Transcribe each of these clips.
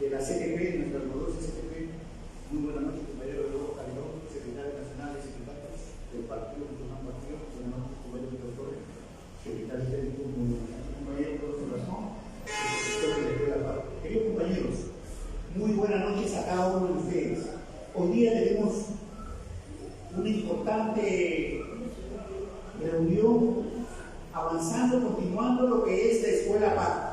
de la CTP, nuestra orgullosa CTP. Muy buenas noches, compañero Eduardo Calderón, secretario nacional de sindicatos del partido, nuestro gran partido. Buenas noches, compañero doctor, secretario técnico, compañero de razón, queridos compañeros, muy buenas noches a cada uno de ustedes. Hoy día tenemos una importante reunión avanzando, continuando lo que es la escuela PAC.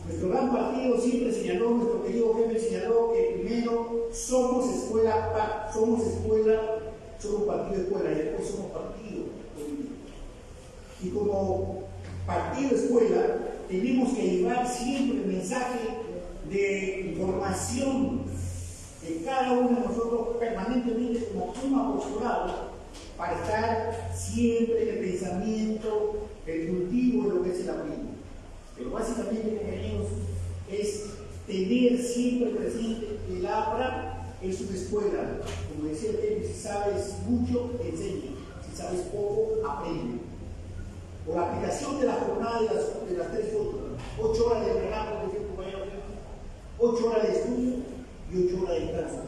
Nuestro gran partido siempre señaló, nuestro querido jefe señaló que primero somos escuela PAC, somos partido de escuela y después somos partido político. Y como partido escuela tenemos que llevar siempre el mensaje de información de cada uno de nosotros permanentemente como un apostolado para estar siempre en el pensamiento, el cultivo de lo que es el aprismo. Pero básicamente, compañeros, es tener siempre presente que el APRA es una escuela. Como decía el jefe, si sabes mucho, enseña. Si sabes poco, aprende. Por la aplicación de la jornada de las 3 horas, 8 horas de trabajo, por ejemplo, compañero, 8 horas de estudio y 8 horas de descanso.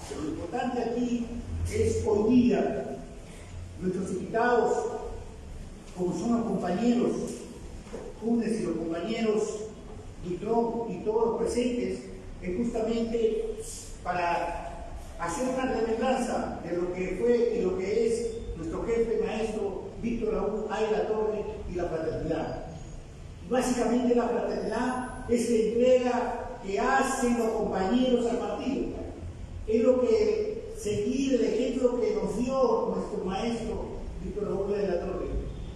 Pero lo importante aquí es hoy día, nuestros invitados, como son los compañeros Túnez y los compañeros Dutrón y todos los presentes, es justamente para hacer una remembranza de lo que fue y lo que es nuestro jefe maestro Víctor Raúl Águila Torre y la fraternidad. Y básicamente la fraternidad es la entrega que hacen los compañeros al partido. Es lo que seguir el ejemplo que nos dio nuestro maestro Víctor Raúl Águila Torre.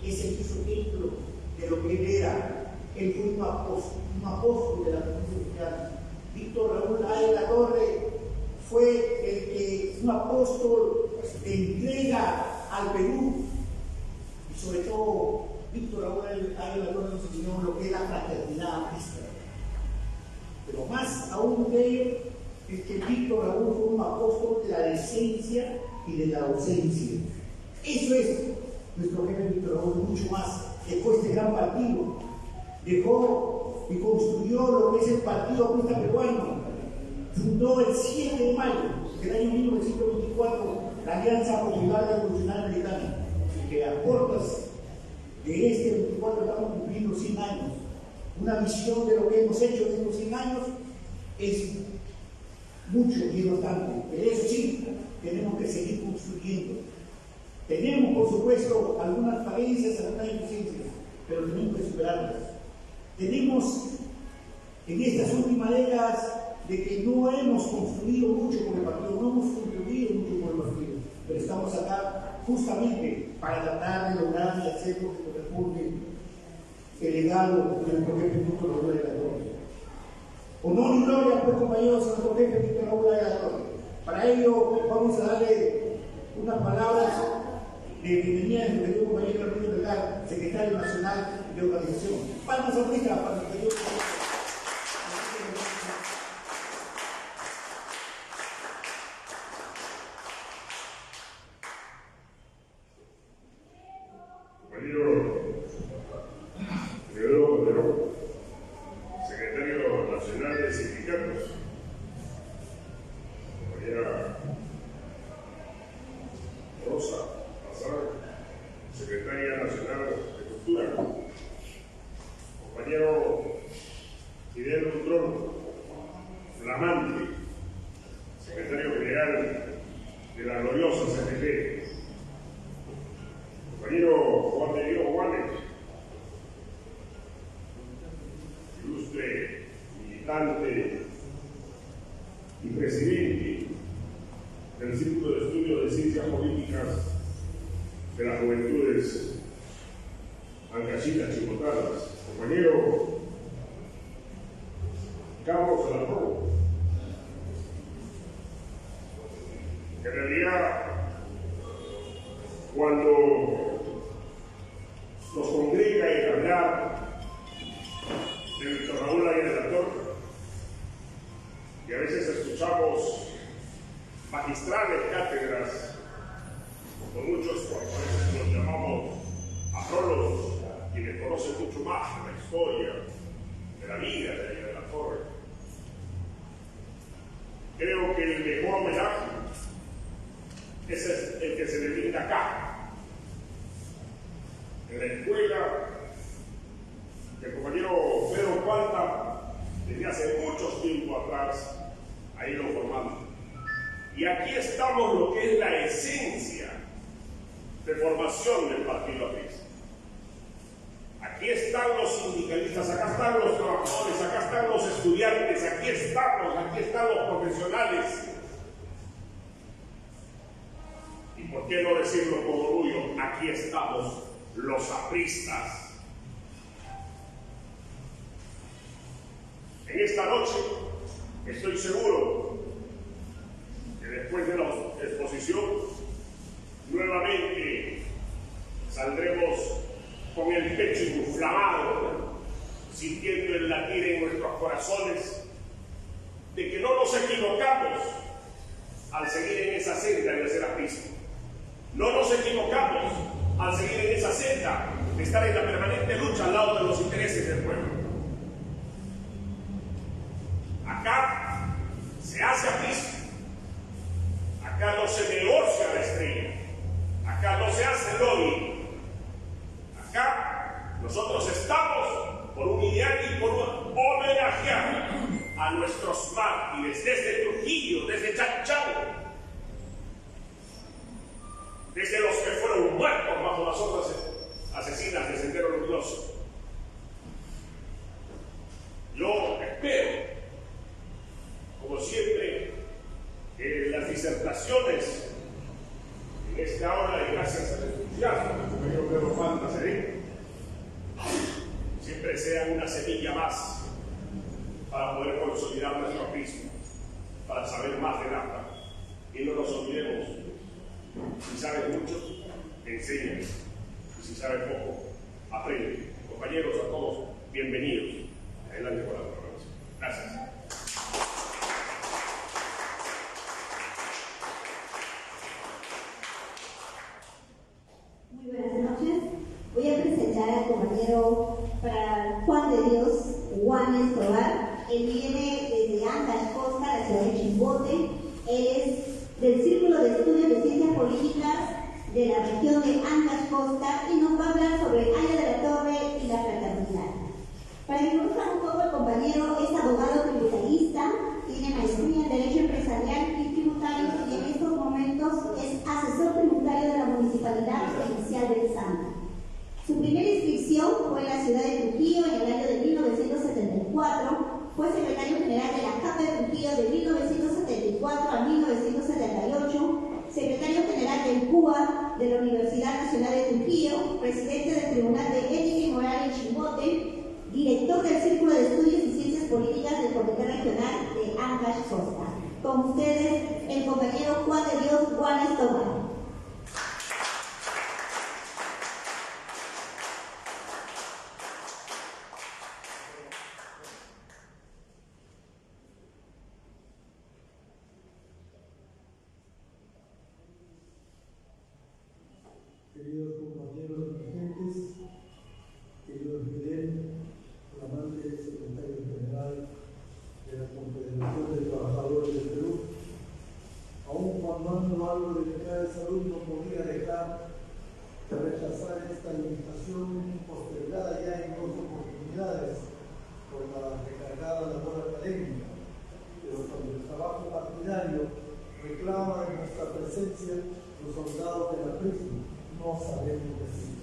Es el mismo ejemplo de lo que él era. Él fue un apóstol de la justicia cristiana. Víctor Raúl Águila Torre fue un apóstol de entrega al Perú. Y sobre todo, Víctor Raúl Águila Torre nos enseñó lo que es la fraternidad aprista. Pero más aún de ello es que Víctor Raúl fue un apóstol de la decencia y de la ausencia. Eso es nuestro jefe Víctor Raúl, mucho más. Dejó este gran partido, dejó y construyó lo que es el Partido Aprista Peruano. Fundó el 7 de mayo del año 1924 la Alianza Popular Revolucionaria Americana, que a cortas de este 24 estamos cumpliendo 100 años. Una visión de lo que hemos hecho en estos 100 años es mucho y bastante, pero eso sí, tenemos que seguir construyendo. Tenemos, por supuesto, algunas falencias, algunas deficiencias, pero tenemos que superarlas. Tenemos en estas últimas décadas de que no hemos construido mucho con el partido, no hemos contribuido mucho con el partido, pero estamos acá justamente para tratar de lograr y hacer lo que corresponde el legado de nuestro jefe Víctor Raúl Águila Torre. Honor y gloria, pues, compañeros, a nuestro jefe Víctor Raúl Águila Torre. Para ello, vamos a darle unas palabras de bienvenida de nuestro querido compañero Arnulfo Vergara, secretario nacional de organización. Palmas apristas para nuestro querido secretario nacional de sindicatos, compañera Rosa Azar, secretaria nacional de Cultura, compañero Fidel Dutrón, flamante, secretario general de la gloriosa CTP, compañero Juan de Dios Juanes, ilustre militante y presidente del Círculo de Estudios de Ciencias Políticas de las Juventudes Ancachitas Chicotadas, compañero Carlos Alarcón, que en realidad cuando nos congrega el hablar de Víctor Raúl Águila Torre, y a veces escuchamos magistrales cátedras con muchos, a veces los llamamos astrólogos, quienes conocen mucho más de la historia, de la vida de Águila Torre. homenaje es el que se le brinda acá, en la escuela del compañero Pedro Cualta, desde hace mucho tiempo atrás, ahí lo formamos. Y aquí estamos lo que es la esencia de formación del Partido Aprista. Aquí están los sindicalistas, acá están los trabajadores, acá están los estudiantes, aquí están los profesionales. Y por qué no decirlo con orgullo, aquí estamos los apristas. En esta noche estoy seguro que después de la exposición nuevamente saldremos con el pecho inflamado, sintiendo el latir en nuestros corazones de que no nos equivocamos al seguir en esa senda de ser apristas. No nos equivocamos al seguir en esa senda de estar en la permanente lucha al lado de los intereses del pueblo. Acá se hace aprista, acá no se negocia la estrella, acá no se hace lobby. Acá nosotros estamos por un ideal y por un homenajear a nuestros mártires desde Trujillo, desde Chachao, desde los que fueron muertos bajo las órdenes asesinas de Sendero Luminoso. Yo espero, como siempre, que las disertaciones en esta hora, y gracias al entusiasmo del compañero Pedro Juan Nazarín, siempre sean una semilla más para poder consolidar nuestro aprismo, para saber más de NAFTA. Y no nos olvidemos, si sabes mucho, enseña, y si sabes poco, aprende. Compañeros, a todos, bienvenidos. Adelante con la programación. Gracias. Voy a presentar al compañero Juan de Dios Juan Escobar. Él viene desde Ancash, Costa, la ciudad de Chimbote. Él es del Círculo de Estudios de Ciencias Políticas de la región de Ancash, Costa, y nos va a hablar sobre Haya de la Torre y la fraternidad. Para que conozcan un poco, el compañero es abogado tributarista, tiene maestría en Derecho Empresarial y Tributario y en estos momentos es asesor tributario de la Municipalidad Provincial del Santa. Su primera inscripción fue en la ciudad de Trujillo en el año de 1974, fue secretario general de la CAP de Trujillo de 1974 a 1978, secretario general del CUA de la Universidad Nacional de Trujillo, presidente del Tribunal de Ética y Moral en Chimbote, director del Círculo de Estudios y Ciencias Políticas del Comité Regional de Ancash, Costa. Con ustedes, el compañero Juan de Dios Juan Escobar. Queridos compañeros dirigentes, queridos Miguel, flamante secretario general de la Confederación de Trabajadores del Perú, aún cuando algo de delicada de salud no podía dejar de rechazar esta invitación postergada ya en dos oportunidades por la recargada labor académica, pero cuando el trabajo partidario reclama de nuestra presencia, los soldados de la prisión no sabemos decir.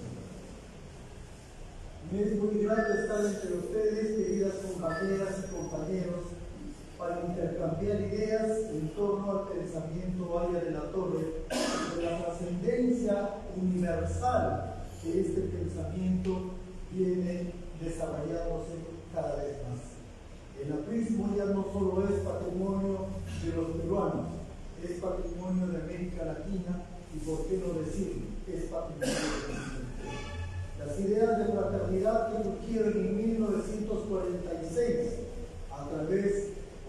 Me es muy grato estar entre ustedes, queridas compañeras y compañeros, para intercambiar ideas en torno al pensamiento Haya de la Torre, de la trascendencia universal que este pensamiento viene desarrollándose cada vez más. El aprismo ya no solo es patrimonio de los peruanos, es patrimonio de América Latina y, por qué no decir, es patrimonio de la mundo. Las ideas de fraternidad que surgieron en 1946 a través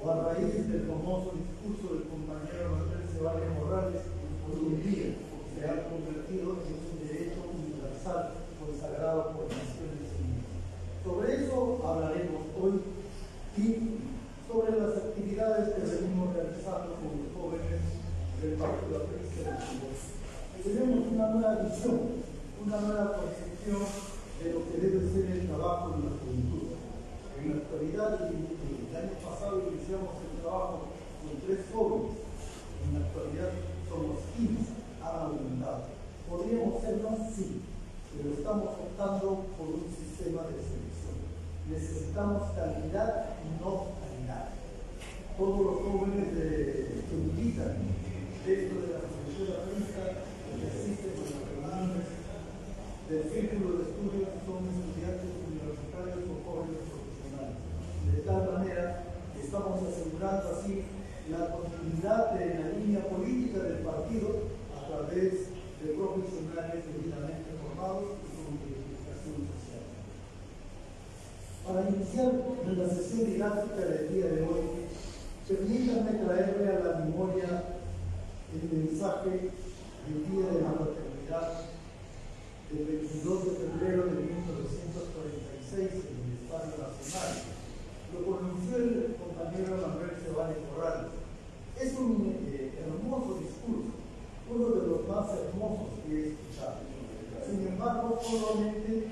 o a raíz del famoso discurso del compañero Manuel Ceballos Morales, hoy en día se ha convertido en un derecho universal consagrado por Naciones Unidas. Sobre eso hablaremos hoy y sobre las actividades que venimos realizando con los jóvenes visión, una nueva concepción de lo que debe ser el trabajo de la juventud. En la actualidad, el año pasado iniciamos el trabajo con 3 jóvenes. En la actualidad somos 15, han aumentado. ¿Podríamos ser más? Sí, pero estamos optando por un sistema de selección. Necesitamos calidad y no calidad. Todos los jóvenes que militan dentro de la Comisión de la Prensa, que asisten a las reuniones del Círculo de Estudios, son estudiantes universitarios o jóvenes profesionales. De tal manera, estamos asegurando así la continuidad de la línea política del partido a través de profesionales debidamente formados y con identificación social. Para iniciar la sesión didáctica del día de hoy, permítanme traerle a la memoria el mensaje del Día de la Fraternidad del 22 de febrero de 1946 en el Estadio Nacional. Lo pronunció el compañero Manuel Cebales Corrales. Es un hermoso discurso, uno de los más hermosos que he escuchado. Sin embargo, solamente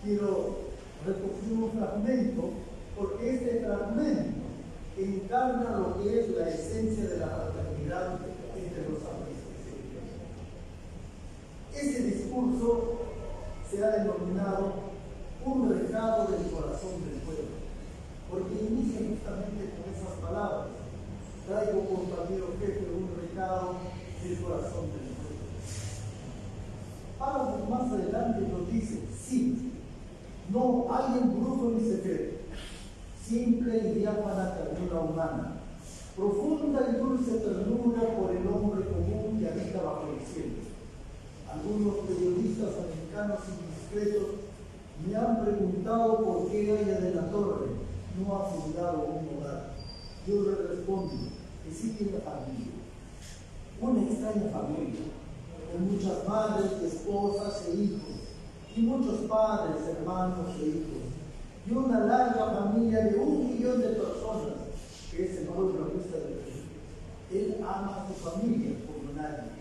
quiero recoger un fragmento, porque este fragmento encarna lo que es la esencia de la fraternidad entre los artistas. Ese discurso se ha denominado un recado del corazón del pueblo, porque inicia justamente con esas palabras: traigo, compañero jefe, un recado del corazón del pueblo. Párrafos más adelante nos dice: sí, no hay embrujo ni secreto, simple y diáfana ternura humana, profunda y dulce ternura por el hombre común que habita bajo el cielo. Algunos periodistas americanos indiscretos me han preguntado por qué Aya de la Torre no ha fundado un hogar. Yo le respondo que sí tiene familia, una extraña familia, con muchas madres, esposas e hijos, y muchos padres, hermanos e hijos, y una larga familia de 1 millón de personas, que es el pueblo de Perú. Él ama a su familia como nadie.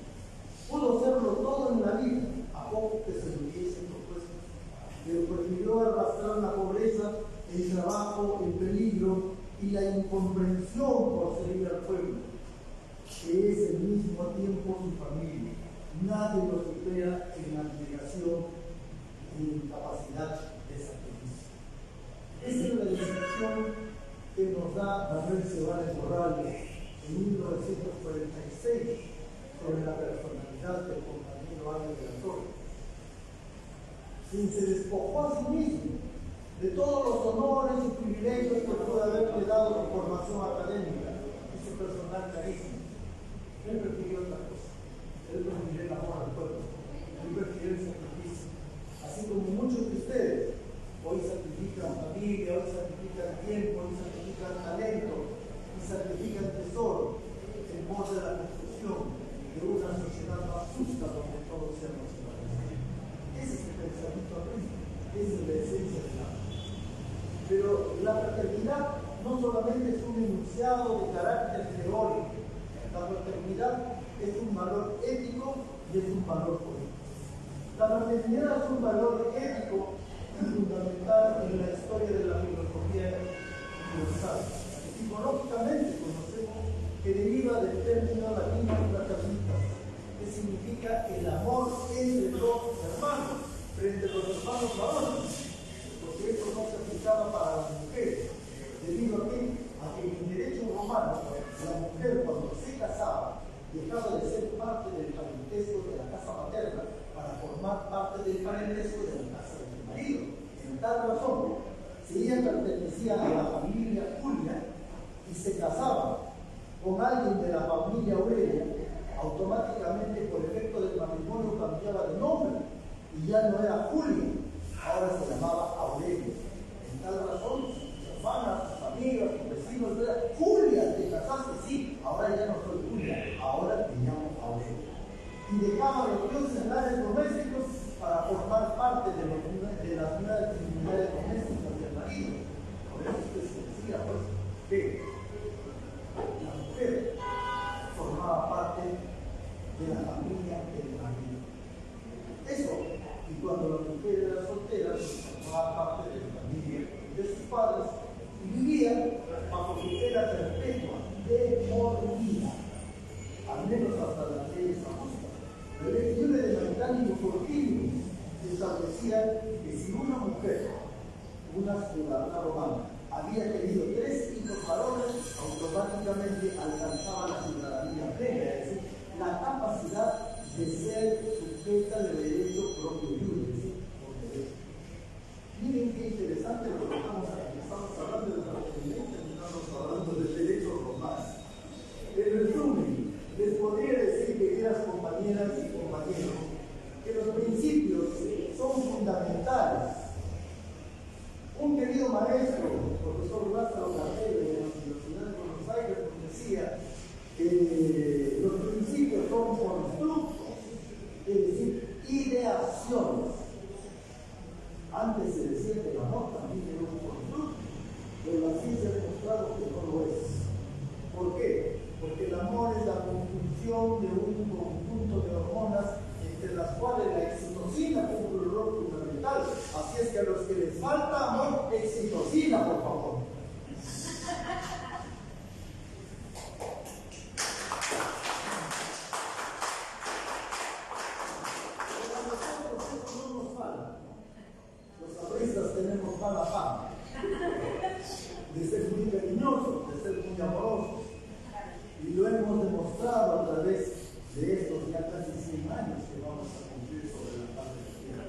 Pudo hacerlo todo en la vida, a poco que se lo hubiese propuesto, pero prefirió arrastrar la pobreza, el trabajo, el peligro y la incomprensión por servir al pueblo, que es al mismo tiempo su familia. Nadie lo supera en la abnegación y en capacidad de sacrificio. Esa es la definición que nos da Manuel Cebales Corrales en 1946 sobre la personalidad del compañero Aya de la Torre. Quien se despojó a sí mismo de todos los honores y privilegios que pudo haberle dado su formación académica y su personal carisma. Él prefirió otra cosa. Él prefirió el amor al pueblo. Él prefirió el sacrificio. Así como muchos de ustedes hoy sacrifican familia, hoy sacrifican tiempo, hoy sacrifican talento y sacrifican tesoro en pos de la construcción de una sociedad más justa donde todos seamos iguales. Ese es el pensamiento artístico, esa es la esencia del arte. Pero la fraternidad no solamente es un enunciado de carácter teórico, la fraternidad es un valor ético y es un valor político. La fraternidad es un valor ético fundamental en la historia de la filosofía universal. Psicológicamente conocemos que deriva del término latino fraternitas, que significa el amor entre los hermanos, frente a los hermanos varones, porque esto no se aplicaba para las mujeres, debido a que en el derecho romano, la mujer cuando se casaba dejaba de ser parte del parentesco de la casa materna para formar parte del parentesco de la casa del marido. En tal razón, si ella pertenecía a la familia Julia y se casaba con alguien de la familia Aurelia, automáticamente por efecto del matrimonio cambiaba de nombre y ya no era Julia, ahora se llamaba Aurelia. En tal razón, sus hermanas, sus amigas, sus vecinos, Julia, te casaste, sí, ahora ya no soy Julia, ahora me llamo Aurelia. Y dejaba los dioses domésticos para formar parte de las nuevas divinidades domésticas del marido. Por eso es que se decía pues, que la mujer formaba parte de la familia del marido. menos hasta las leyes justas. La ley libre de Magnánimo Fortini establecía que si una mujer, una ciudadana romana, había tenido 3 hijos varones, automáticamente alcanzaba la ciudadanía plena, es decir, la capacidad de ser sujeta de derecho propio libre, es decir, por derecho. Miren qué interesante lo que estamos hablando de la República, estamos hablando del derecho romano. En resumen, les podría decir, queridas compañeras y compañeros, que los principios son fundamentales. Un querido maestro, profesor Lázaro Cartero de la Universidad de Buenos Aires, nos decía que los principios son constructos, es decir, ideaciones. Antes se decía que el amor también era un constructo, pero la ciencia ha demostrado que no lo es. ¿Por qué? Porque el amor es la conjunción de un conjunto de hormonas entre las cuales la oxitocina cumple un rol fundamental. Así es que a los que les falta amor, oxitocina, por favor. Pero a nosotros esto no nos falta. Los abristas tenemos mala fama de ser muy cariñosos, de ser muy amorosos. Y lo hemos demostrado a través de estos ya casi 100 años que vamos a cumplir sobre la paz de la tierra.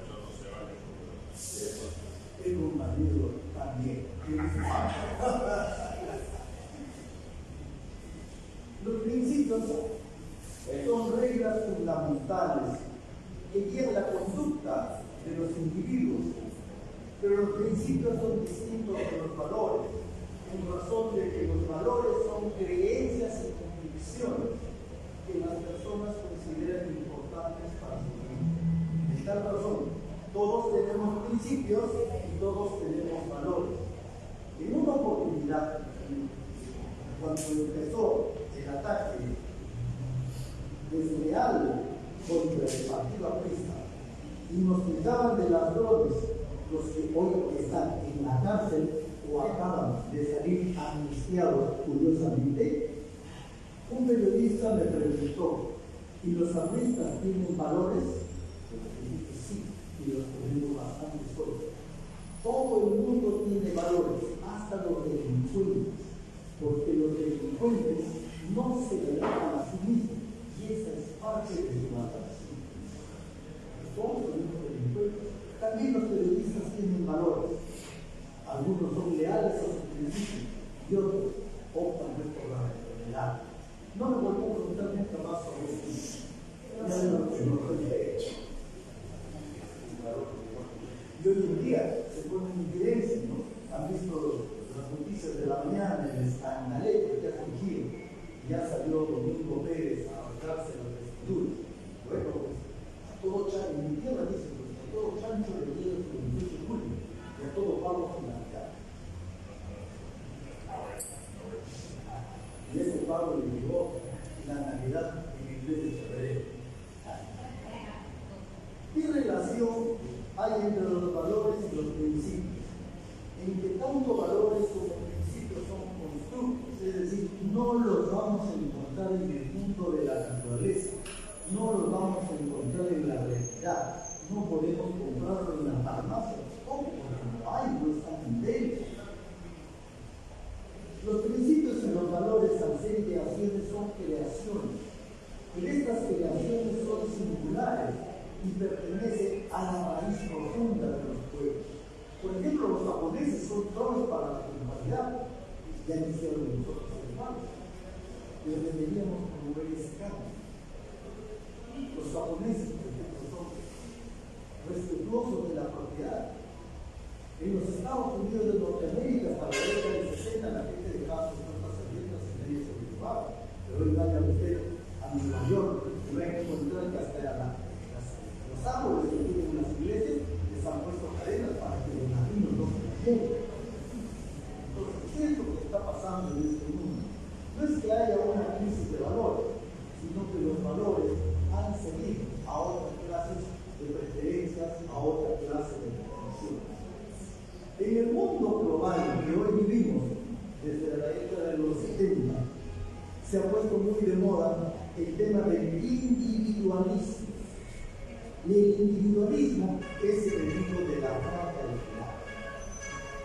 Tengo un marido también. Los principios son reglas fundamentales que guían la conducta de los individuos, pero los principios son distintos de los valores, en razón de que los valores son creencias y convicciones que las personas consideran importantes para su vida. De tal razón, todos tenemos principios y todos tenemos valores. En una oportunidad, cuando empezó el ataque desleal contra el partido aprista y nos quitaban de las drogas los que hoy están en la cárcel o acaban de salir amnistiados curiosamente, un periodista me preguntó, ¿y los apristas tienen valores? Yo le dije sí, y los tenemos bastante sólidos. Todo el mundo tiene valores, hasta los delincuentes, porque los delincuentes no se relatan a sí mismos, y esa es parte de su atracción. Todos tenemos delincuentes. También los periodistas tienen valores. Algunos son leales a sus principios y otros optan por la realidad. No me vuelvo a preguntar nunca más sobre esto. Ya de lo que no he hecho. Y hoy en día se pone en evidencia, ¿no? Han visto las noticias de la mañana, el escandalete que ha surgido. Ya salió Domingo Pérez a ahorcarse las vestiduras. Bueno, pues, a todo chancho, en mi tierra dice, pues, a todo chancho le llega el 28 de julio y a todo pavo finalizado. Y ese pago le llegó la Navidad en el mes de febrero. ¿Qué relación hay entre los valores y los principios? En que tanto valores como principios son constructos, es decir, no los vamos a encontrar en el mundo de la naturaleza, no los vamos a encontrar en la realidad, no podemos comprarlo en la farmacia, porque no hay, no están en venta. Los principios y los valores, al ser ideaciones, son creaciones. Y estas creaciones son singulares y pertenecen a la raíz profunda de los pueblos. Por ejemplo, los japoneses son todos para la humanidad. Ya hicieron de nosotros hermanos. Les deberíamos promover ese cambio. Los japoneses, por ejemplo, son respetuosos de la propiedad. En los Estados Unidos de Norteamérica, hasta la década del 60, la gente dejaba sus puertas abiertas en medio sobreocupado. Pero hoy vaya usted a Nueva York y va a encontrar que hasta los árboles que tienen en las iglesias les han puesto cadenas para que los latinos no se las lleven. Entonces, ¿qué es lo que está pasando en este mundo? No es que haya una crisis de valores, sino que los valores han seguido a otras clases de preferencias, a otra clase de definiciones. En el mundo global que hoy vivimos, desde la década de los 70, se ha puesto muy de moda el tema del individualismo. Y el individualismo es el enemigo de la fraternidad.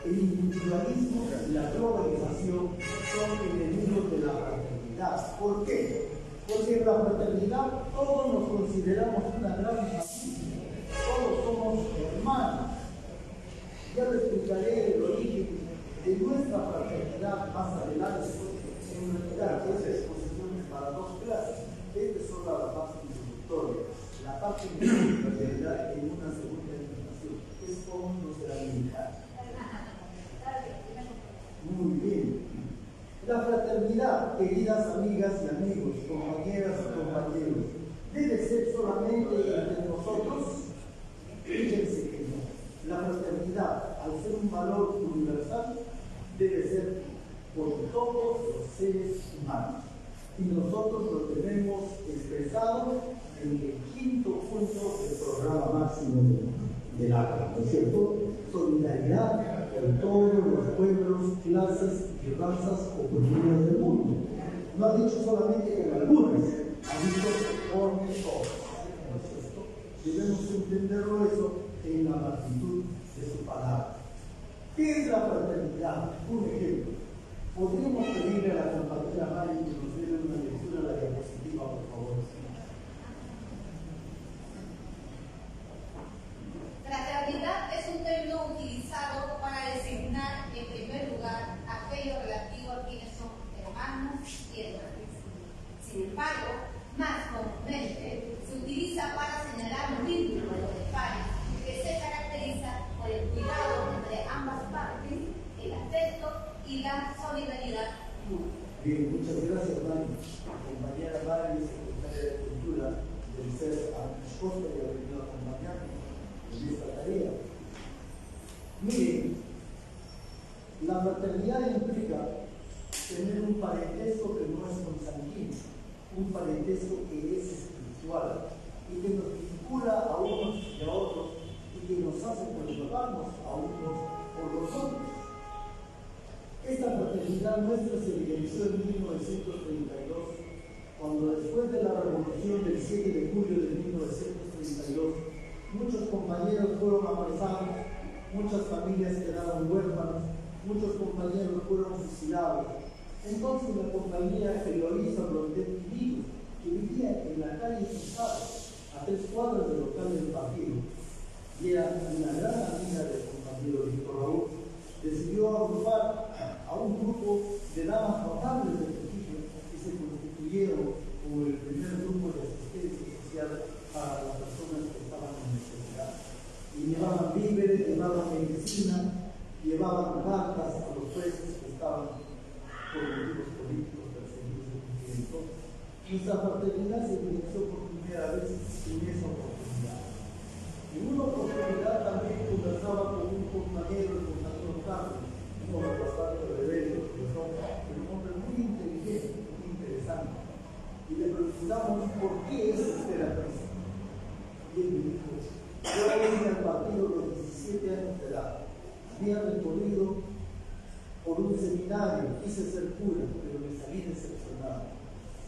El individualismo y la globalización son enemigos de la fraternidad. ¿Por qué? Porque en la fraternidad todos nos consideramos una gran familia, todos somos hermanos. Ya les explicaré el origen de nuestra fraternidad más adelante. En realidad, esa exposición es para dos clases. Esta es solo la parte introductoria. La parte de la fraternidad en una segunda invitación. Es como nos será militar. Muy bien. La fraternidad, queridas amigas y amigos, compañeras y compañeros, ¿debe ser solamente entre nosotros? Fíjense que no. La fraternidad, al ser un valor universal, debe ser por todos los seres humanos. Y nosotros lo tenemos expresado en el quinto punto del programa máximo del ACRA, ¿no es cierto? Solidaridad con todos los pueblos, clases y razas o culturas del mundo. No ha dicho solamente con algunas, ha dicho con todos, ¿no es cierto? Debemos entenderlo eso en la magnitud de su palabra. ¿Qué es la fraternidad? Un ejemplo. Podríamos pedirle a la compañera Mari que nos dé una lectura de la diapositiva, por favor. Fraternidad es un término utilizado para designar, en primer lugar, aquello relativo a quienes son hermanos y hermanas. Sin embargo, más comúnmente se utiliza para señalar un vínculo de pares que se caracteriza por el cuidado entre ambas partes, el afecto y la solidaridad mutua. Bien, muchas gracias, Mari. Compañera Mari, secretaria de Cultura del CES Costa, que ha venido a acompañarnos en esta tarea. Miren, la fraternidad implica tener un parentesco que no es consanguíneo, un parentesco que es espiritual y que nos vincula a unos y a otros y que nos hace preocuparnos a unos por los otros. Esta fraternidad nuestra se evidenció en 1932, cuando después de la revolución del 7 de julio de 1932, muchos compañeros fueron apresados, muchas familias quedaron huérfanas, muchos compañeros fueron fusilados. Entonces la compañía Eloísa Blondet Vigo, que vivía en la calle Cisado, a 3 cuadras del local del partido, y era una gran amiga del compañero Víctor Raúl, decidió agrupar a un grupo de damas notables del Trujillo que se constituyeron como el primer grupo de asistencia social para las personas que estaban en necesidad. Y llevaban víveres, llevaban medicina, llevaban cartas a los presos que estaban por motivos políticos perseguidos en un tiempo. Nuestra fraternidad se inició por primera vez en esa oportunidad. En una oportunidad también conversaba con un compañero, el compañero Carlos, un hombre bastante rebelde, pero un hombre muy inteligente, muy interesante. Y le preguntamos por qué es terapista. Y él me dijo, yo vine al partido a los 17 años de edad, había recorrido por un seminario, quise ser cura, pero me salí decepcionado.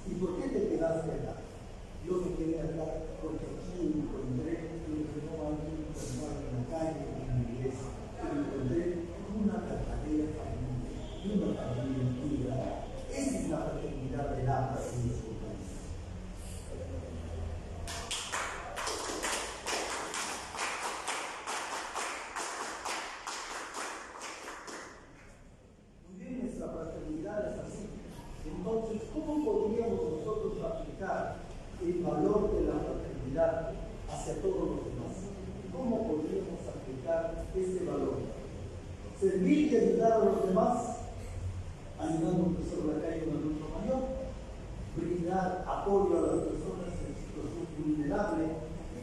¿Y por qué te quedaste acá? Yo me quedé acá porque aquí encontré lo que no había encontrado en la calle, en la iglesia. Encontré una verdadera familia, y una familia unida. Esa es la fraternidad del APRA en nuestro país. Muy bien, nuestra fraternidad es así. Entonces, ¿cómo podríamos nosotros aplicar el valor de la fraternidad hacia todos los demás? ¿Cómo podríamos aplicar ese valor? Servir y ayudar a los demás, ayudando a un profesor de la calle, un adulto mayor, brindar apoyo a las personas en situación vulnerable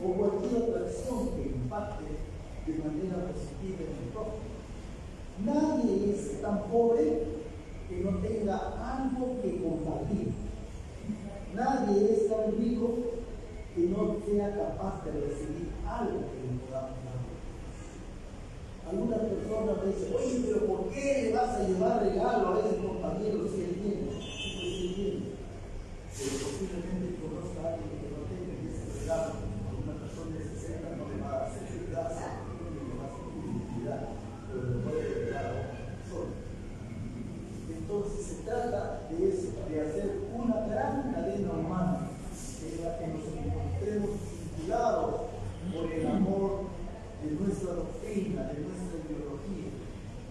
o cualquier otra acción que impacte de manera positiva en el prójimo. Nadie es tan pobre que no tenga algo que compartir. Nadie es tan rico que no sea capaz de recibir algo que le podamos dar. Algunas personas me dicen, oye, pero ¿por qué le vas a llevar regalo a ese compañero si él tiene? Pues él tiene. Pero posiblemente de nuestra ideología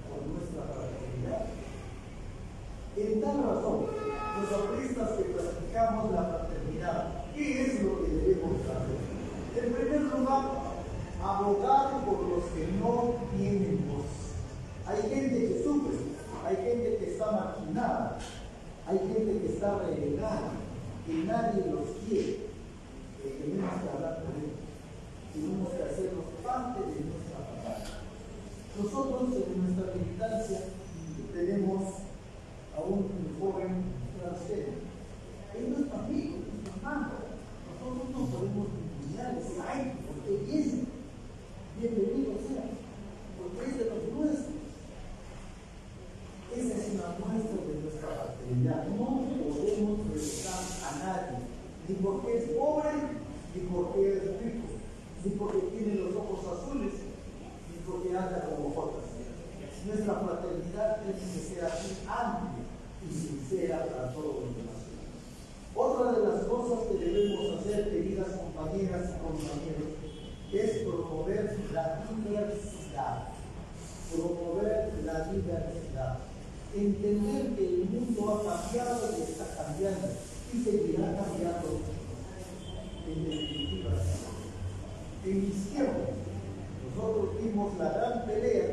por nuestra fraternidad? En tal razón, los apristas que practicamos la fraternidad, ¿qué es lo que debemos hacer? En primer lugar, abogar por los que no tienen voz. Hay gente que sufre, hay gente que está marginada, hay gente que está relegada, que nadie los quiere. Tenemos que hablar por ellos, tenemos que hacerlos parte de nuestra batalla. Nosotros en nuestra militancia tenemos a un joven francés. Él no es amigo, no es hermano. Nosotros no podemos vincularles. Ay, porque viene. Bienvenido sea, porque es de los nuestros. Esa es una muestra de nuestra fraternidad. No podemos revisar a nadie, ni porque es pobre, ni porque es rico, ni porque tiene los ojos azules, ni porque anda como jotas. Nuestra fraternidad tiene que ser así amplia y sincera para todos los demás. Otra de las cosas que debemos hacer, queridas compañeras y compañeros, es promover la diversidad. Promover la diversidad. Entender que el mundo ha cambiado y está cambiando y seguirá cambiando. En definitiva, en mis tiempos, nosotros dimos la gran pelea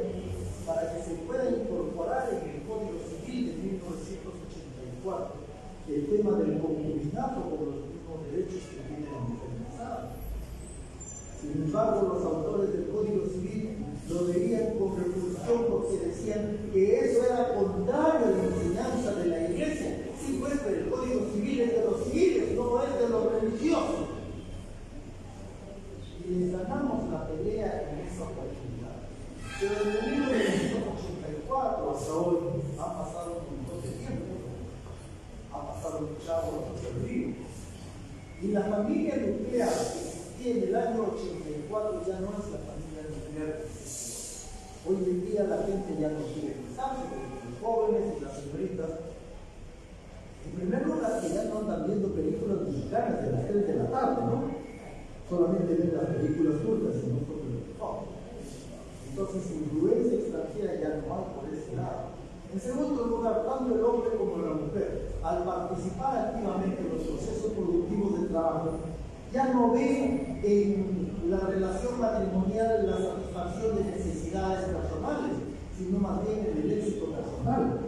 para que se pueda incorporar en el Código Civil de 1984 el tema del concubinato con los mismos derechos que tiene la mujer casada. Sin embargo, los autores del Código Civil lo veían con repulsión porque decían que eso era contrario a la enseñanza de la Iglesia. Sí, pues, pero el Código Civil es de los civiles, no es de los religiosos. Y les ganamos la pelea en esa oportunidad. Pero desde 1984 hasta hoy ha pasado un montón de tiempo. Ha pasado un chavo de río. Y la familia nuclear que existía en el año 84 ya no es la familia nuclear que existía. Hoy en día la gente ya no quiere casarse, porque los jóvenes y las señoritas, en primer lugar, que ya no andan viendo películas mexicanas de las 3 de la tarde, ¿no? Solamente ven las películas turcas y no sobre los jóvenes. Entonces, influencia extranjera ya no hay por ese lado. En segundo lugar, tanto el hombre como la mujer, al participar activamente en los procesos productivos de trabajo, ya no ven en la relación matrimonial la satisfacción de necesidades personales, sino más bien en el éxito personal.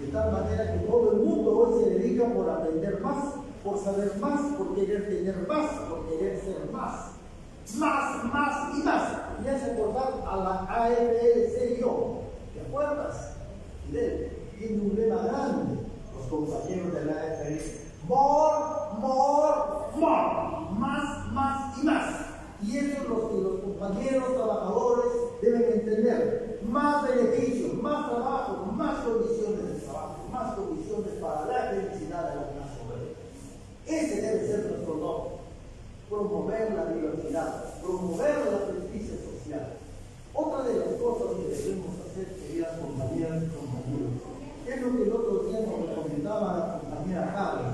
De tal manera que todo el mundo hoy se dedica por aprender más, por saber más, por querer tener más, por querer ser más. Más, más y más. Me hace acordar a la AFL-CIO. ¿Te acuerdas? Tiene un lema grande, los compañeros de la AFL. More, more, more. Más y más. Y eso es lo que los compañeros trabajadores deben entender. Más beneficios, más trabajo, más condiciones de trabajo, más condiciones para la felicidad de la clase obrera. Ese debe ser nuestro nombre. Promover la diversidad, promover la justicia social. Otra de las cosas que debemos hacer, queridas compañeras y compañeros, es lo que el otro día nos recomendaba la compañera Carla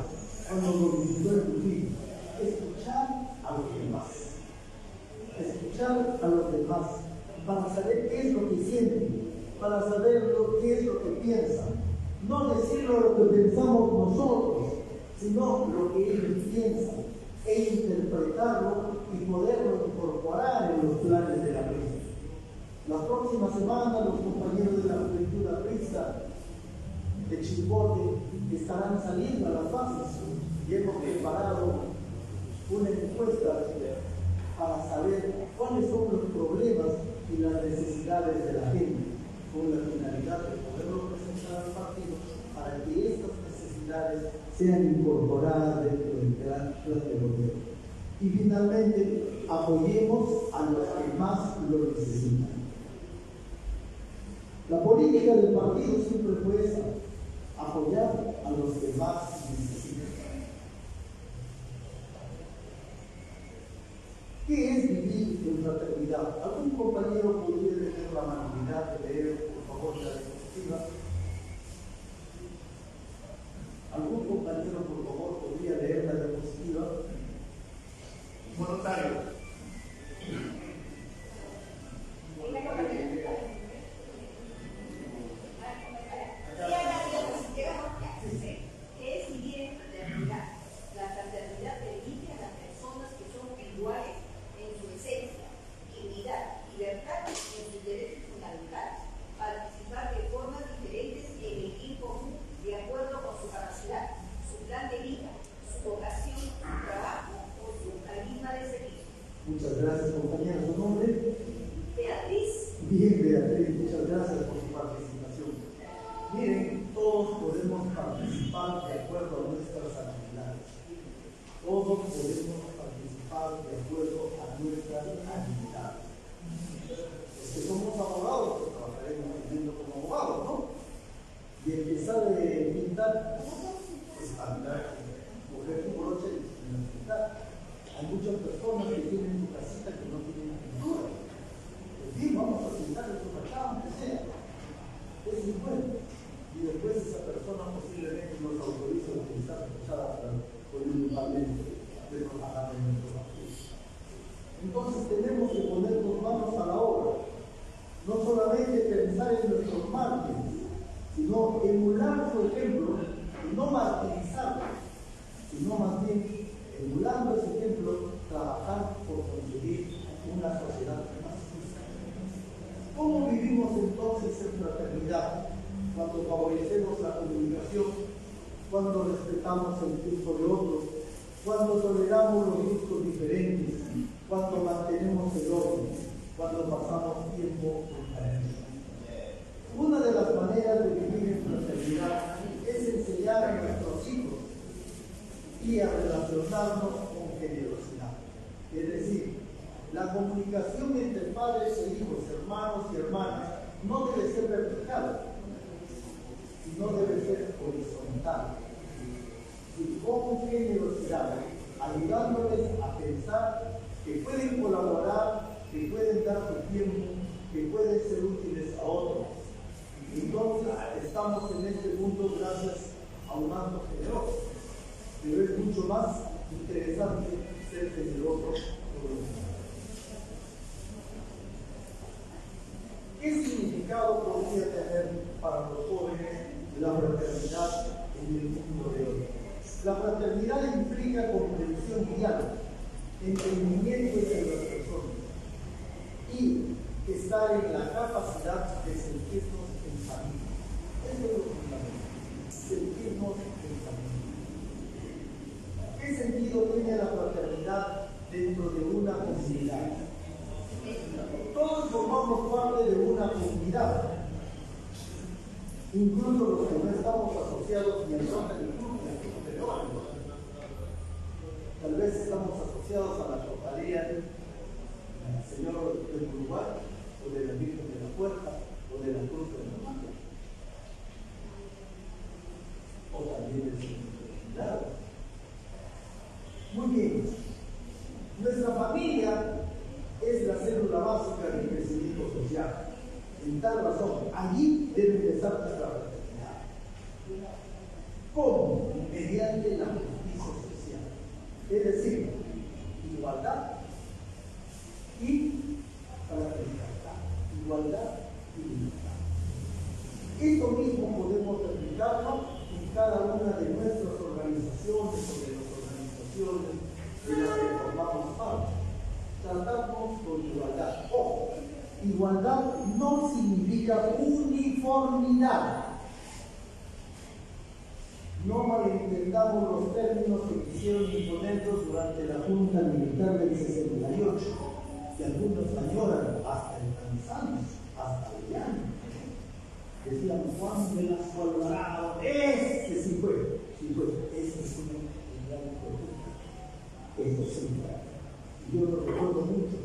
cuando nos visitó en Trujillo: escuchar a los demás. Escuchar a los demás para saber qué es lo que sienten, para saber qué es lo que piensan. No decirlo lo que pensamos nosotros, sino lo que ellos piensan, e interpretarlo y poderlo incorporar en los planes de la vida. La próxima semana los compañeros de la Juventud Aprista de Chimbote estarán saliendo a las bases y hemos preparado una encuesta para saber cuáles son los problemas y las necesidades de la gente, con la finalidad de poderlo presentar al partido para que estas necesidades sean incorporadas dentro del plan de gobierno. Y finalmente, apoyemos a los que más lo necesitan. La política del partido siempre fue esa: apoyar a los que más necesitan. ¿Qué es vivir en fraternidad? ¿Algún compañero podría tener la amabilidad de leer, por favor, la diapositiva? ¿Algún compañero, por favor, podría leer la diapositiva? Voluntario. Muchas gracias, compañera. ¿Su nombre? Beatriz. Bien, Beatriz, muchas gracias por su participación. Miren, todos podemos participar de acuerdo a nuestras habilidades. Todos podemos participar de acuerdo a nuestras habilidades. Los que somos abogados, pues trabajaremos viviendo como abogados, ¿no? Y el que sabe pintar, pues tendrá que coger su broche y pintar. Hay muchas personas que tienen su casita que no tienen pintura. Pues sí, vamos a pintar en su fachada, aunque sea. Es muy bueno. Y después esa persona posiblemente nos autoriza a utilizar la fachada para poner un panel de propaganda en nuestro país. Entonces tenemos que ponernos manos a la obra. No solamente pensar en nuestros mártires, sino emular su ejemplo y no martirizarlo, sino más bien, emulando ese ejemplo, trabajar por conseguir una sociedad más justa. ¿Cómo vivimos entonces en fraternidad? Cuando favorecemos la comunicación, cuando respetamos el tiempo de otros, cuando toleramos los gustos diferentes, cuando mantenemos el orden, cuando pasamos tiempo en familia. Una de las maneras de vivir en fraternidad es enseñar a nuestros hijos y a relacionarnos con generosidad. Es decir, la comunicación entre padres e hijos, hermanos y hermanas, no debe ser vertical, sino debe ser horizontal. Y con generosidad, ayudándoles a pensar que pueden colaborar, que pueden dar su tiempo, que pueden ser útiles a otros. Entonces, estamos en este mundo gracias a un acto generoso. Pero es mucho más interesante ser generoso por los demás. ¿Qué significado podría tener para los jóvenes la fraternidad en el mundo de hoy? La fraternidad implica comprensión y diálogo, entendimiento entre las personas y estar en la capacidad de sentirnos en familia. Eso es lo fundamental, sentirnos en familia. ¿Qué sentido tiene la fraternidad dentro de una comunidad? Todos formamos parte de una comunidad, incluso los que no estamos asociados ni al Rotary Club ni al Club de León. Tal vez estamos asociados a la cofradía del Señor del Uruguay, o de la Virgen de la Puerta, o de la Cruz de la Mano, o también del Señor del Milagro. Muy bien, nuestra familia es la célula básica del crecimiento social. En tal razón, allí debe empezar nuestra fraternidad. ¿Cómo? Mediante la justicia social. Es decir, igualdad y fraternidad. Igualdad y libertad. Esto mismo podemos replicarlo en cada una de nuestras organizaciones o de las organizaciones de las que formamos parte. Tratarnos con igualdad. Ojo, igualdad no significa uniformidad. No malentendamos los términos que quisieron imponernos durante la Junta Militar del 68, que algunos añoran hasta el cansancio, hasta el llanto. Decían, Juan Velasco Alvarado, ese sí fue, ese fue el gran político. Eso sí fue. Yo lo recuerdo mucho,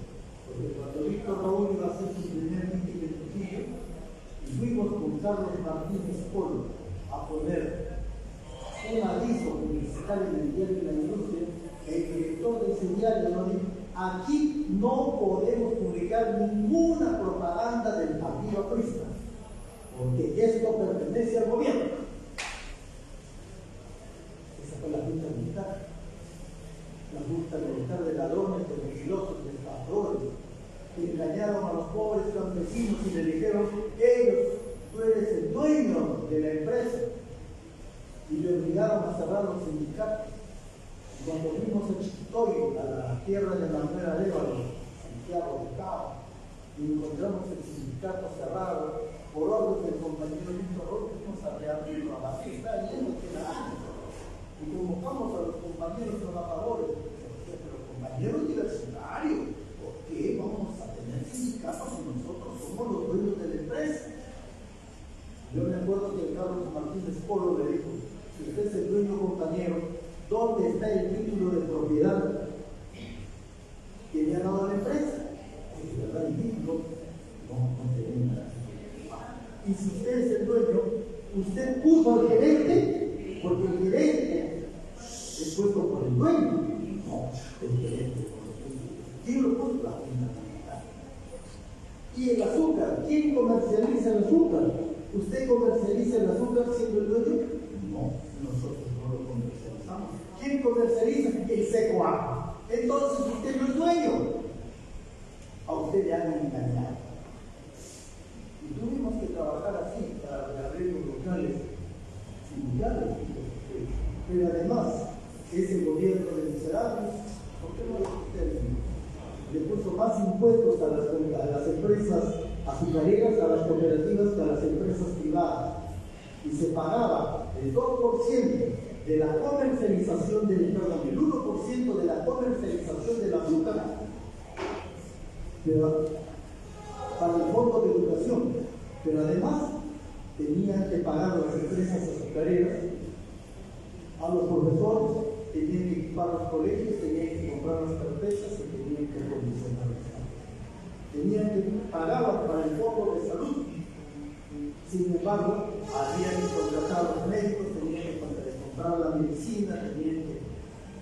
porque cuando Víctor Raúl iba a hacer su primer mitin en Trujillo, y fuimos con Carlos Martínez Polo a poner un aviso publicitario en el diario de la Industria, el director de ese diario nos dijo: aquí no podemos publicar ninguna propaganda del Partido Aprista, porque esto pertenece al gobierno. Esa fue la Junta Militar. La Junta Militar de ladrones, de mentirosos, de estafadores, que engañaron a los pobres campesinos y le dijeron: tú eres el dueño de la empresa, y le obligaron a cerrar los sindicatos. Y cuando fuimos a Chiquitoy, a la tierra de Manuel Arévalo, Santiago de Cabo, y encontramos el sindicato cerrado por orden del compañero Víctor Roque, fuimos a reabrirlo a la fiesta yendo que la año. Y convocamos a los compañeros trabajadores, pero compañeros universitarios, el título de propiedad que le ha dado a la empresa. Si le da el título, no tiene nada. Y si usted es el dueño, usted puso al gerente, porque el gerente es puesto por el dueño. No, el gerente. ¿Quién lo puso? La Junta Militar. Y el azúcar, ¿quién comercializa el azúcar? ¿Usted comercializa el azúcar siendo el dueño? No, nosotros no lo comercializamos. ¿Quién comercializa el seco? Entonces usted no es dueño. A usted le han engañado. Y tuvimos que trabajar así para arreglos locales, sindicales. Pero además, ese gobierno de miserables, ¿por qué no lo ustedes? Le puso más impuestos a las empresas azucareras, a las cooperativas, que a las empresas privadas. Y se pagaba el 2% de la comercialización el 1% de la comercialización del azúcar, pero para el fondo de educación. Pero además tenían que pagar a las empresas azucareras, a los profesores, tenían que equipar los colegios, tenían que comprar las carpetas y tenían que acondicionar los campos. Tenían que pagar para el fondo de salud. Sin embargo, habían que contratar a los médicos, tenían que comprar la medicina, tenían que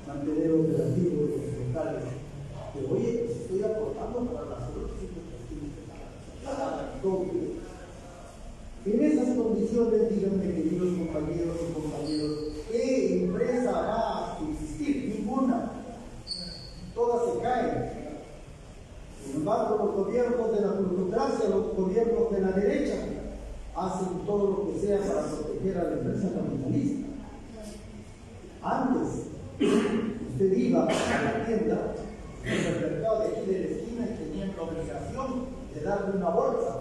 mantener operativos los locales. Pero oye, pues estoy aportando para la salud, doble. En esas condiciones, díganme, queridos compañeros y compañeros, ¿qué empresa va a existir? Ninguna. Todas se caen. Sin embargo, los gobiernos de la plutocracia, los gobiernos de la derecha, hacen todo lo que sea para proteger a la empresa capitalista. Antes, usted iba a la tienda, en el mercado de aquí de la esquina, y tenían la obligación de darle una bolsa.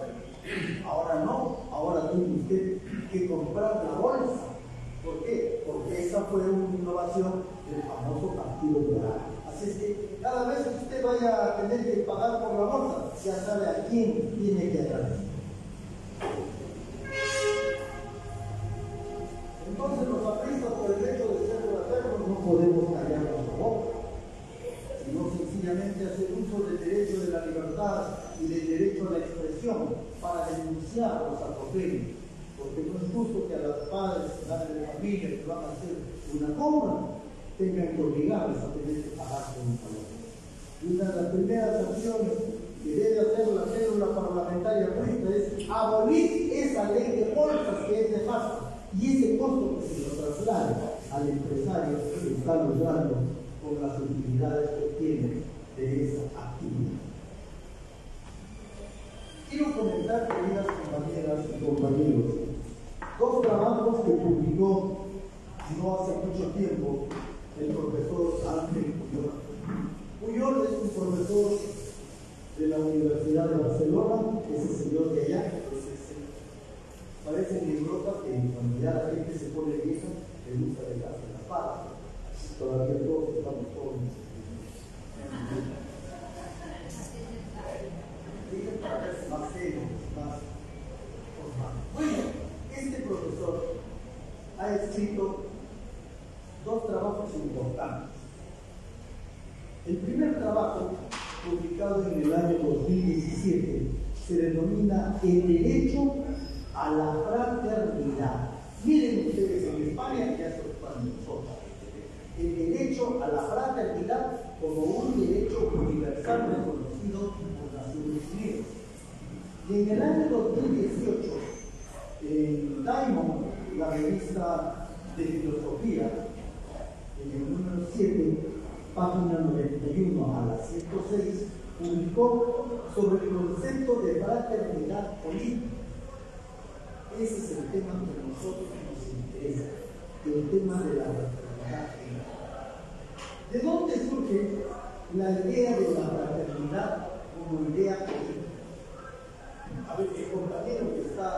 Ahora no, ahora tiene usted que comprar la bolsa. ¿Por qué? Porque esa fue una innovación del famoso Partido Liberal. Así es que cada vez que usted vaya a tener que pagar por la bolsa, ya sabe a quién tiene que atraer. Entonces los apristas, por el hecho de ser rateros, no podemos callar nuestra boca, sino sencillamente hacer uso del derecho de la libertad y del derecho a la expresión para denunciar los atropellos, porque no es justo que a los padres, madres de familia que van a hacer una compra tengan que obligarles a tener que pagar por un valor. Y una de las primeras acciones que debe hacer la célula parlamentaria nuestra es abolir esa ley de bolsas que es nefasta, y ese costo que se lo traslade al empresario que está logrando con las utilidades que obtiene de esa actividad. Quiero comentar, queridas compañeras y compañeros, dos trabajos que publicó no hace mucho tiempo el profesor Ángel Puyol. Puyol es un profesor de la Universidad de Barcelona, ese señor de allá, parece en Europa que cuando ya la gente se pone vieja, le gusta dejarse la pata. Todavía todos estamos jóvenes. Más serio, más formal. Bueno, este profesor ha escrito dos trabajos importantes. El primer trabajo, publicado en el año 2017, se denomina El derecho a la fraternidad. Miren ustedes, en España ya se ocupan nosotros. El derecho a la fraternidad como un derecho universal reconocido por Naciones Unidas. Y en el año 2018, en Diamond, la revista de filosofía, en el número 7, página 91 a la 106, publicó sobre el concepto de fraternidad política. Ese es el tema que a nosotros nos interesa, el tema de la fraternidad. ¿De dónde surge la idea de la fraternidad como idea política? A ver, el compañero que está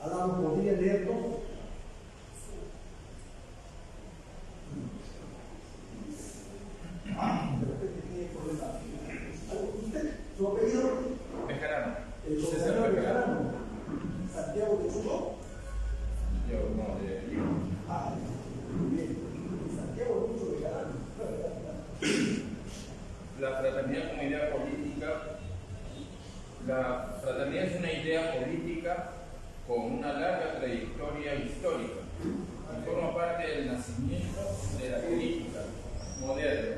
al lado podría leerlo. De repente tiene problemas. ¿Usted? ¿Su apellido? Bejarano. El compañero Bejarano. ¿Santiago de Chulo? Yo, no, de Lima. Muy bien. Santiago fraternidad como idea política. La fraternidad es una idea política con una larga trayectoria histórica y forma parte del nacimiento de la política moderna.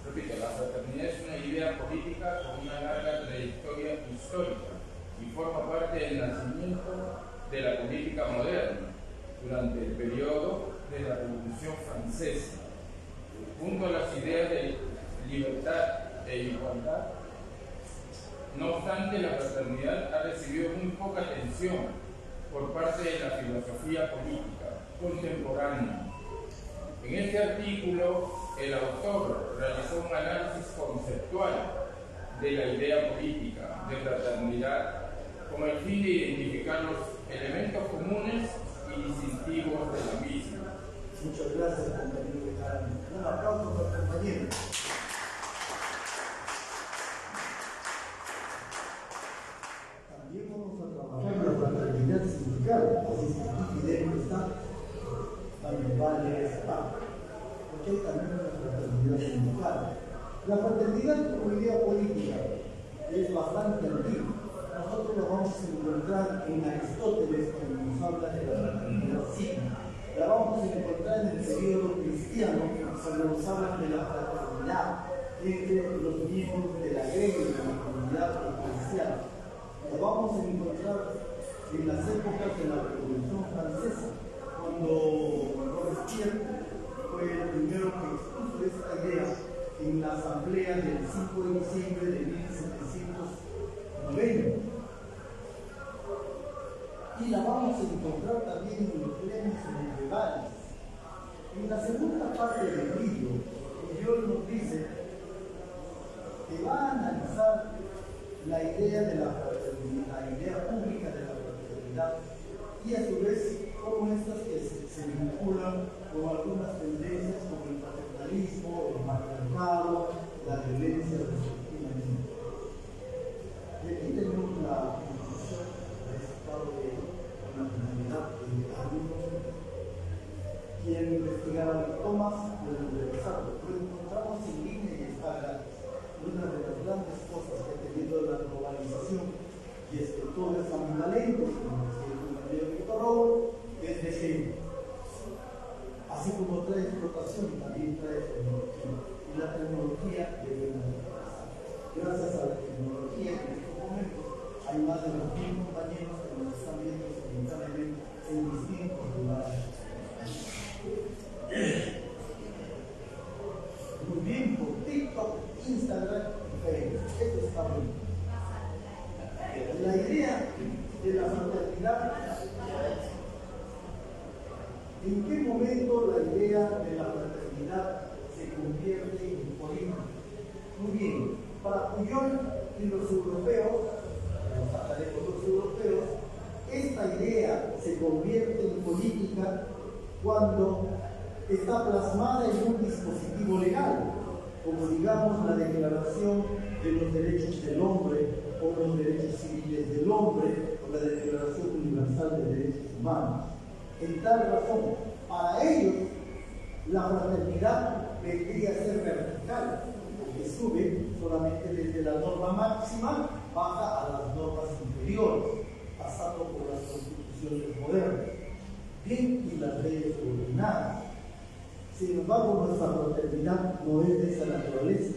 Repito, la fraternidad es una idea política con una larga trayectoria histórica y forma parte del nacimiento de la política moderna durante el periodo de la Revolución Francesa. Junto a las ideas de libertad e igualdad, no obstante, la fraternidad ha recibido muy poca atención por parte de la filosofía política contemporánea. En este artículo, el autor realizó un análisis conceptual de la idea política de fraternidad con el fin de identificar los elementos comunes y distintivos de la misma. Muchas gracias, compañero Bejarano. Un aplauso para el compañero. También vamos a trabajar en la fraternidad sindical, así es que Fidel está, también vale está, porque hay también una fraternidad sindical. La fraternidad como idea política es bastante antigua. Nosotros lo vamos a encontrar en Aristóteles cuando nos habla de la fraternidad signa. La vamos a encontrar en el periodo cristiano cuando nos hablan de la fraternidad entre los miembros de la gremia de la comunidad eclesial. La vamos a encontrar en las épocas de la Revolución Francesa, cuando Robespierre fue el primero que expuso esta idea en la asamblea del 5 de diciembre de 1790. Y la vamos a encontrar también en los plenios medievales. En la segunda parte del libro, Dios nos dice que va a analizar la idea de la fraternidad, la idea pública de la fraternidad, y a su vez cómo estas que se vinculan con algunas tendencias como el paternalismo, el matriarcado, la violencia respectivamente. Y aquí tenemos la conclusión del resultado de la finalidad de algunos quien investigaron Tomás de Desarrollo. Lo encontramos en línea y está gratis. Una de las grandes cosas que ha tenido la globalización y escritores ambivalentes, como decía el compañero Víctor Raúl, es decir, así como trae explotación, también trae tecnología. Y la tecnología debe pasar. Gracias a la tecnología, en estos momentos hay más de 2.000 compañeros que nos están viendo simultáneamente en distintos lugares. Muy bien, por TikTok, Instagram y Facebook. Esto está bien. La idea de la fraternidad, ¿en qué momento la idea de la fraternidad se convierte en política? Muy bien, para Pujol y los europeos, los académicos europeos, esta idea se convierte en política cuando está plasmada en un dispositivo legal, como digamos la Declaración de los Derechos del Hombre o los Derechos Civiles del Hombre o la Declaración Universal de Derechos Humanos. En tal razón, para ellos la fraternidad vendría a ser vertical, porque sube solamente desde la norma máxima, baja a las normas inferiores, pasando por las constituciones modernas, bien, y las leyes subordinadas. Sin embargo, nuestra fraternidad no es de esa naturaleza,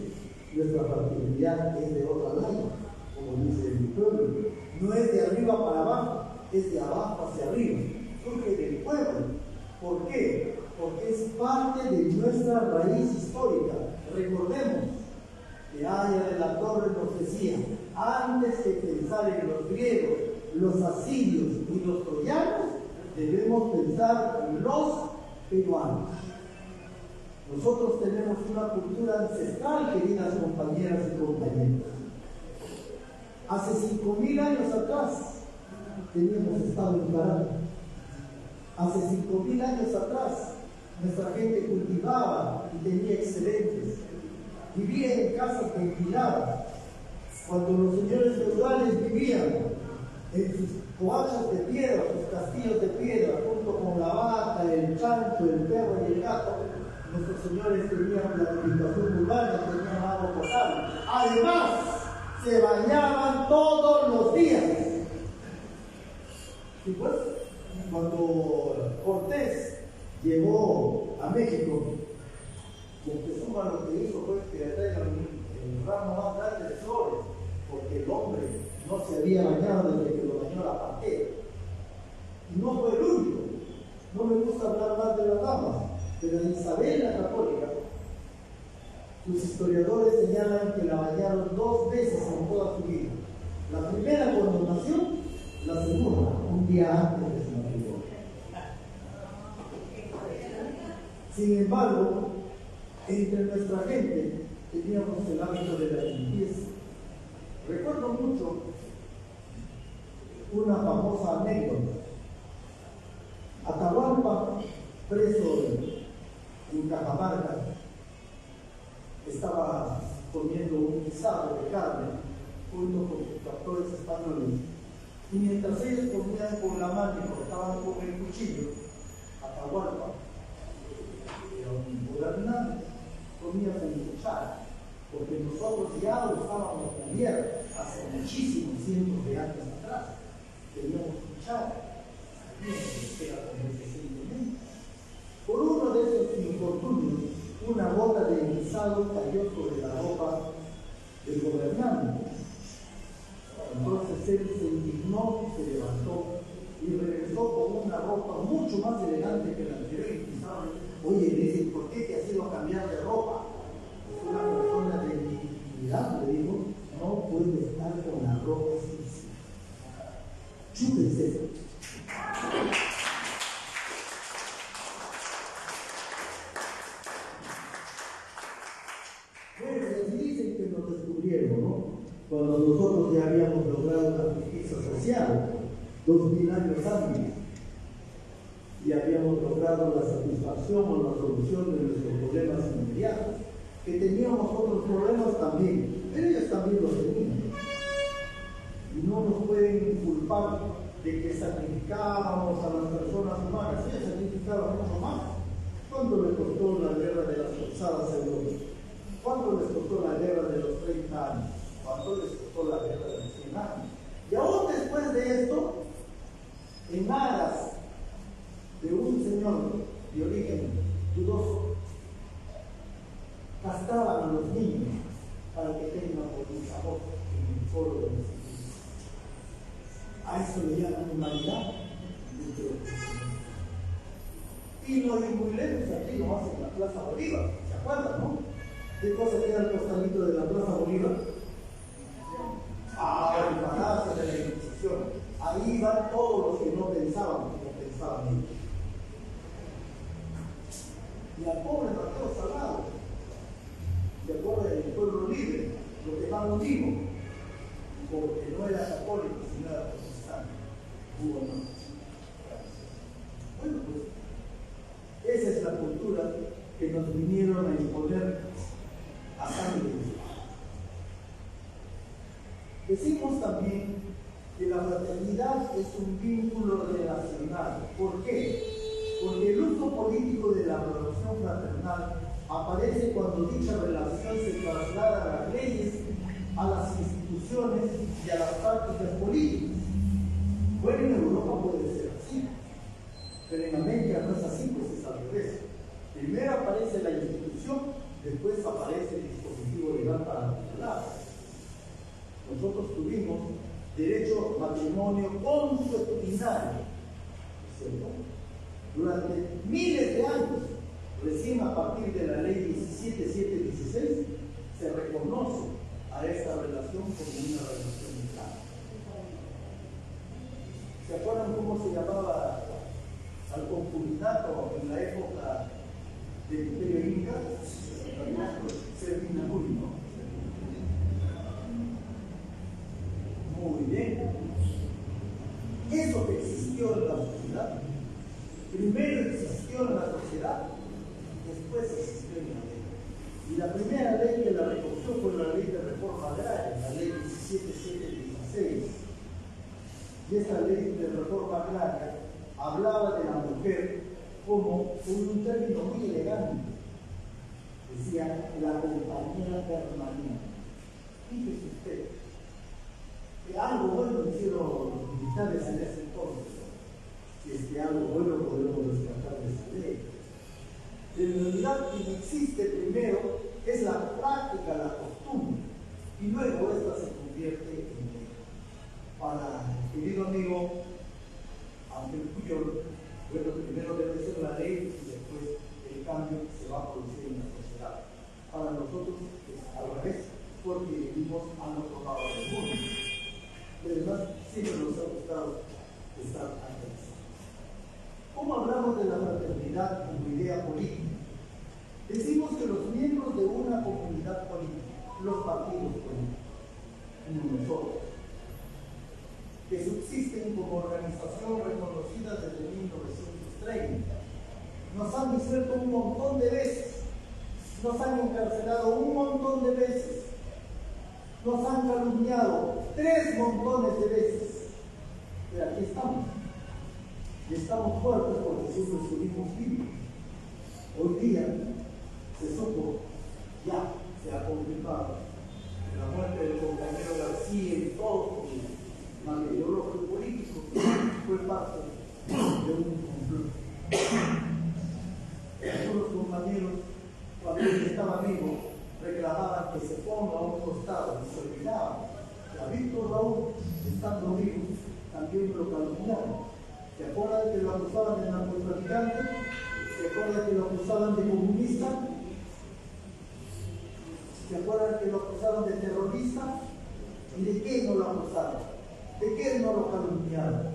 nuestra fraternidad es de otra línea, como dice mi pueblo. No es de arriba para abajo, es de abajo hacia arriba, surge del pueblo. ¿Por qué? Porque es parte de nuestra raíz histórica. Recordemos que Aya de la Torre nos decía, antes que pensar en los griegos, los asirios y los troyanos, debemos pensar en los peruanos. Nosotros tenemos una cultura ancestral, queridas compañeras y compañeros. Hace 5.000 años atrás teníamos estado en Pará. Hace 5.000 años atrás nuestra gente cultivaba y tenía excedentes. Vivía en casas ventiladas. Cuando los señores feudales vivían en sus coachos de piedra, sus castillos de piedra, junto con la vaca, el chancho, el perro y el gato, nuestros señores tenían planificación urbana, tenían agua potable. Además, se bañaban todos los días. Y pues, cuando Cortés llegó a México, Moctezuma lo que hizo fue que le traigan el ramo más grande de flores, porque el hombre no se había bañado desde que lo bañó la pantera. Y no fue el único. No me gusta hablar más de las damas, pero Isabel la Católica, sus historiadores señalan que la bañaron 2 veces en toda su vida. La primera cuando nació, la segunda un día antes de su matrimonio. Sin embargo, entre nuestra gente teníamos el hábito de la limpieza. Recuerdo mucho una famosa anécdota. Atahualpa, preso en Cajamarca, estaba comiendo un guisado de carne junto con sus captores españoles, y mientras ellos comían con la mano y cortaban con el cuchillo, Atahualpa, que era un gobernante, comía con cuchara, porque nosotros ya usábamos cuchara hace muchísimos cientos de años atrás, teníamos cuchara. Por uno de esos infortunios, una gota de guisado cayó sobre la ropa del gobernante. Entonces él se indignó, se levantó y regresó con una ropa mucho más elegante que la anterior. Y oye, le dice, ¿por qué te has ido a cambiar de ropa? Es una persona de dignidad, le dijo, no puede estar con la ropa sucia. Chúpense. Bueno, y dicen que nos descubrieron, ¿no? Cuando nosotros ya habíamos logrado la justicia social, 2000 años antes, y habíamos logrado la satisfacción o la solución de nuestros problemas inmediatos, que teníamos otros problemas también, pero ellos también los tenían. Y no nos pueden culpar de que sacrificábamos a las personas humanas. Ellos sacrificaban mucho más. ¿Cuánto les costó la guerra de las forzadas Europa? ¿Cuánto les costó la guerra de los 30 años? ¿Cuánto les costó la guerra de los 100 años? Y aún después de esto, en aras de un señor de origen dudoso, castraban a los niños para que tengan buen sabor en el foro de los niños. A eso le llaman humanidad. Y no es muy lejos, aquí nomás en la Plaza Bolívar, ¿se acuerdan, no? ¿Qué cosa queda al costadito de la Plaza Bolívar? El palacio de la Inquisición. Ahí van todos los que no pensaban como pensaban ellos. Y al pobre Mateo Salgado, ¿se acuerdan del pueblo libre? Lo que más vivo, porque no era católico, sino era protestante. Bueno, pues, esa es la cultura que nos vinieron a imponer a sangre. Decimos también que la fraternidad es un vínculo relacional. ¿Por qué? Porque el uso político de la relación fraternal aparece cuando dicha relación se traslada a las leyes, a las instituciones y a las prácticas políticas. Bueno, en Europa puede ser así, pero en América no es así, pues es al revés. Primero aparece la institución, después aparece el dispositivo legal para controlar. Nosotros tuvimos derecho a matrimonio consuetudinario, ¿cierto? Durante miles de años. Recién a partir de la ley 17.716 se reconoce a esta relación como una relación legal. ¿Se acuerdan cómo se llamaba al concubinato en la época del Imperio Inca? Servinaculi, ¿no? Muy bien. Eso que existió en la sociedad, primero existió en la sociedad, después existió en la ley. Y la primera ley que la recogió fue la ley de reforma agraria, la ley 17.716. Y esta ley de reforma agraria hablaba de la mujer como un término muy elegante, decía la compañía permanente. Fíjese usted, que algo bueno hicieron los militares en ese entonces. Si es que algo bueno podemos rescatar de esa ley. En realidad, quien existe primero es la práctica, la costumbre, y luego esta se convierte en ley. Para el querido amigo, aunque el cuyo, bueno, primero debe ser la ley y después el cambio se va a producir en la sociedad. Para nosotros es al revés, porque vivimos al otro lado del mundo. Además, siempre nos ha gustado estar antes. ¿Cómo hablamos de la fraternidad como idea política? Decimos que los miembros de una comunidad política, los partidos políticos, como nosotros, que subsisten como organización reconocida desde 1930, nos han disuelto un montón de veces, nos han encarcelado un montón de veces, nos han calumniado 3 montones de veces, pero aquí estamos. Y estamos fuertes porque siempre estuvimos vivos. Hoy día se supo, ya se ha confirmado, la muerte del compañero García y todo su mal ideológico político fue parte de un complot. Algunos compañeros, cuando él estaba vivo, reclamaban que se ponga a un costado y se olvidaban que a Víctor Raúl, estando vivo, también lo calumniaron. ¿Se acuerdan que lo acusaban de narcotraficante? ¿Se acuerdan que lo acusaban de comunista? ¿Se acuerdan que lo acusaban de terrorista? ¿Y de qué no lo acusaron? ¿De qué no lo calumniaron?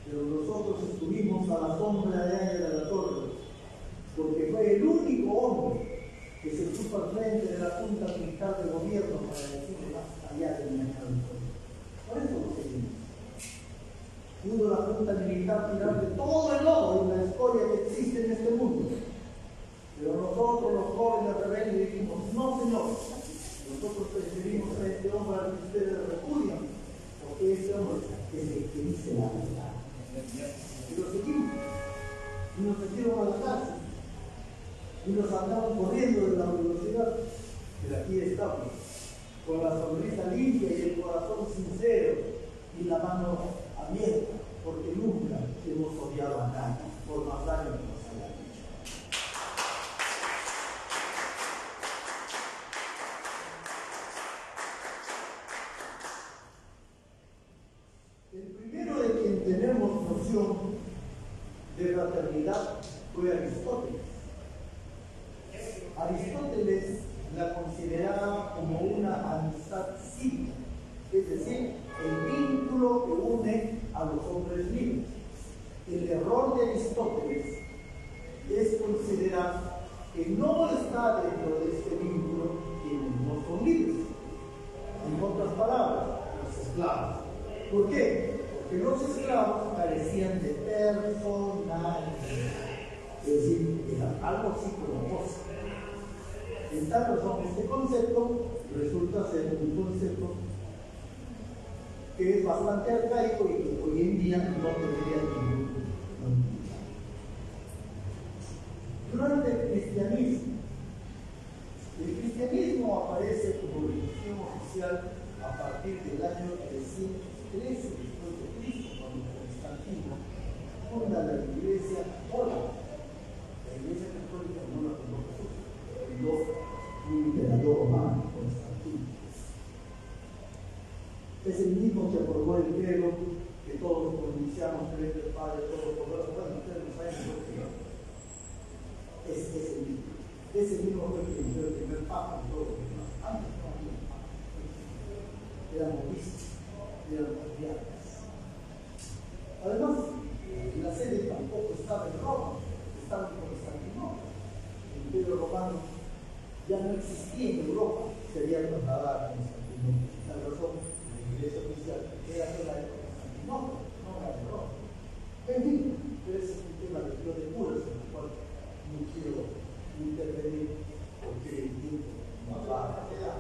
Pero nosotros estuvimos a la sombra de Ángel de la Torre, porque fue el único hombre que se puso al frente de la Junta Militar de Gobierno para decirle más allá de mi Ángel. Por eso lo seguimos. Pudo la Junta Militar tirar de todo el lodo y la escoria que existe en este mundo. Pero nosotros, los jóvenes rebeldes, dijimos, no señor, nosotros preferimos a este hombre al que ustedes repudian, porque este hombre es el que dice la verdad. Y lo seguimos, y nos metieron a la cárcel, y nos andaban corriendo de la universidad, pero aquí estamos, con la sonrisa limpia y el corazón sincero, y la mano abierta, porque nunca hemos odiado a nadie, por más daño que nos haya hecho. El primero de quien tenemos noción de fraternidad fue Aristóteles. Aristóteles la consideraba como una amistad cívica, es decir, el vínculo que une a los hombres libres. El error de Aristóteles es considerar que no está dentro de este vínculo quienes no son libres. En otras palabras, los esclavos. ¿Por qué? Porque los esclavos carecían de personalidad, es decir, eran algo así como vos. En tal razón, este concepto resulta ser un concepto que es bastante arcaico y que hoy en día no tendría ningún sentido. Durante el cristianismo aparece como religión oficial a partir del año 313 después de Cristo, cuando Constantino funda la iglesia Hola. La iglesia católica no la fundó Jesús, la fundó un emperador romano, Constantino. Es el mismo que aprobó el credo que todos los pronunciamos, creen del Padre Todopoderoso. Bueno, ustedes no saben por qué. Es el mismo. Ese mismo fue el primer papa y todo lo demás. Antes no había papa. Eran moristas, eran patriarcas. Además, la sede tampoco estaba en Roma, estaba en Constantinopla. El Imperio Romano ya no existía en Europa, sería trasladada a Constantinopla. La razón, la iglesia oficial era de la de Constantinopla, no la de Roma. En fin, pero ese es un tema de curas en el cual no quiero intervenir porque el tiempo no va a quedar.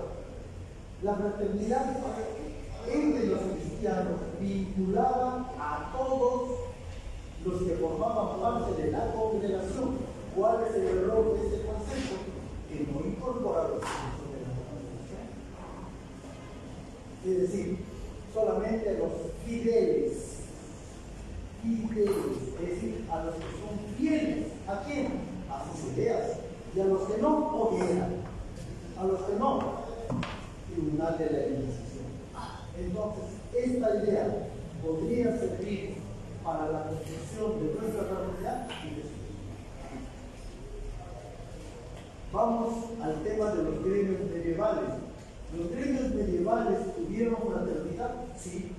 La fraternidad entre los cristianos vinculaba a todos los que formaban parte de la congregación. ¿Cuál es el error de este concepto? que no incorpora los frutos de la organización. Es decir, solamente a los fideles, es decir, a los que son fieles. ¿A quién? A sus ideas. Y a los que no, hoguera. A los que no, tribunal de la Inquisición. Entonces, esta idea podría servir para la construcción de nuestra fraternidad y de su vida. Vamos al tema de los gremios medievales. ¿Los gremios medievales tuvieron fraternidad? Sí,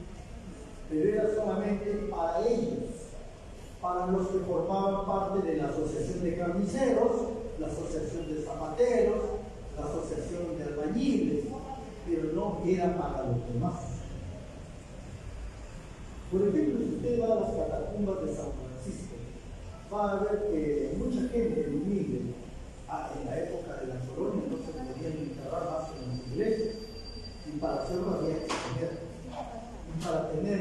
pero era solamente para ellos, para los que formaban parte de la asociación de carniceros, la asociación de zapateros, la asociación de albañiles, pero no era para los demás. Por ejemplo, si usted va a las catacumbas de San Francisco, va a ver que mucha gente humilde, en la época de la colonia no se podían enterrar más que en las iglesias, y para hacerlo había que tener. Y para tener,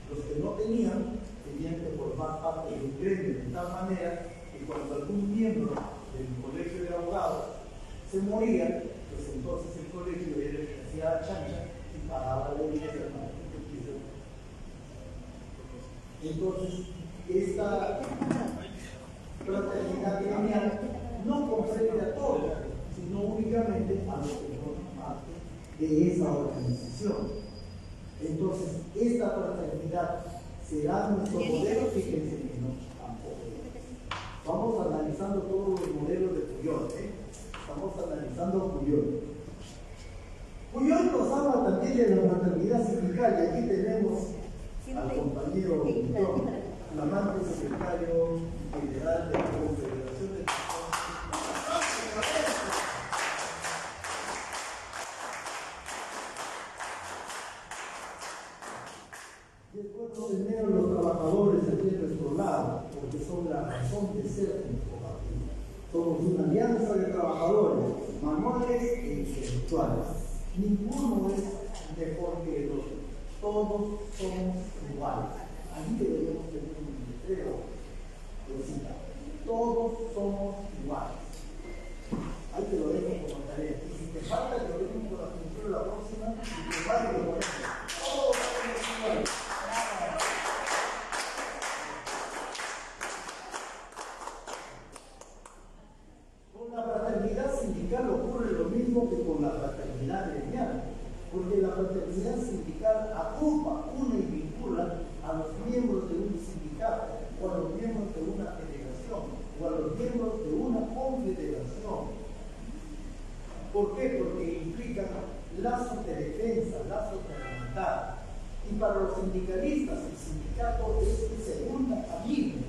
los que no tenían, tenían que formar parte de un gremio, de tal manera que cuando algún miembro del colegio de abogados se moría, pues entonces el colegio era el que hacía la chancha y pagaba la iglesia para que entonces, esta fraternidad gremial no comprende a todos, sino únicamente a los que forman parte de esa organización. Entonces, esta fraternidad será nuestro modelo, fíjense que no, tampoco. Vamos analizando todos los modelos de Pujol, Estamos analizando Pujol. Pujol nos habla también de la fraternidad sindical, y aquí tenemos al compañero Víctor, flamante secretario general de la Confederación de y es bueno tener a los trabajadores aquí a nuestro lado, porque son la razón de ser de nuestro partido. Somos una alianza de trabajadores, manuales e intelectuales. Ninguno es mejor que el otro. Todos somos iguales. Allí deberíamos tener un letrero que cita: todos somos iguales. Ahí te lo dejo como tarea. Y si te falta, te lo dejo con la pintura la próxima, y te falta, lo ponemos. Todos somos iguales. Con la fraternidad sindical ocurre lo mismo que con la fraternidad gremial, porque la fraternidad sindical agrupa, une y vincula a los miembros de un sindicato, o a los miembros de una federación, o a los miembros de una confederación. ¿Por qué? Porque implican lazos de defensa, lazos de hermandad. Y para los sindicalistas, el sindicato es su segunda familia.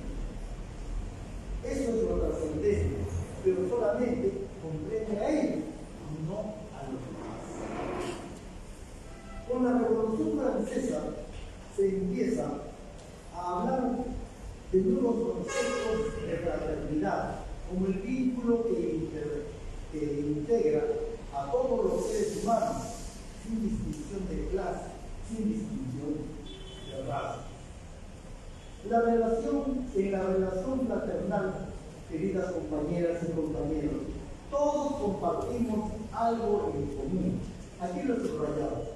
Eso es lo trascendente, pero solamente comprende a ellos, no a los demás. Con la Revolución Francesa se empieza a hablar de nuevos conceptos de fraternidad, como el vínculo que integra a todos los seres humanos, sin distinción de clase, sin distinción de raza. En la relación fraternal, queridas compañeras y compañeros, todos compartimos algo en común. Aquí lo he subrayado.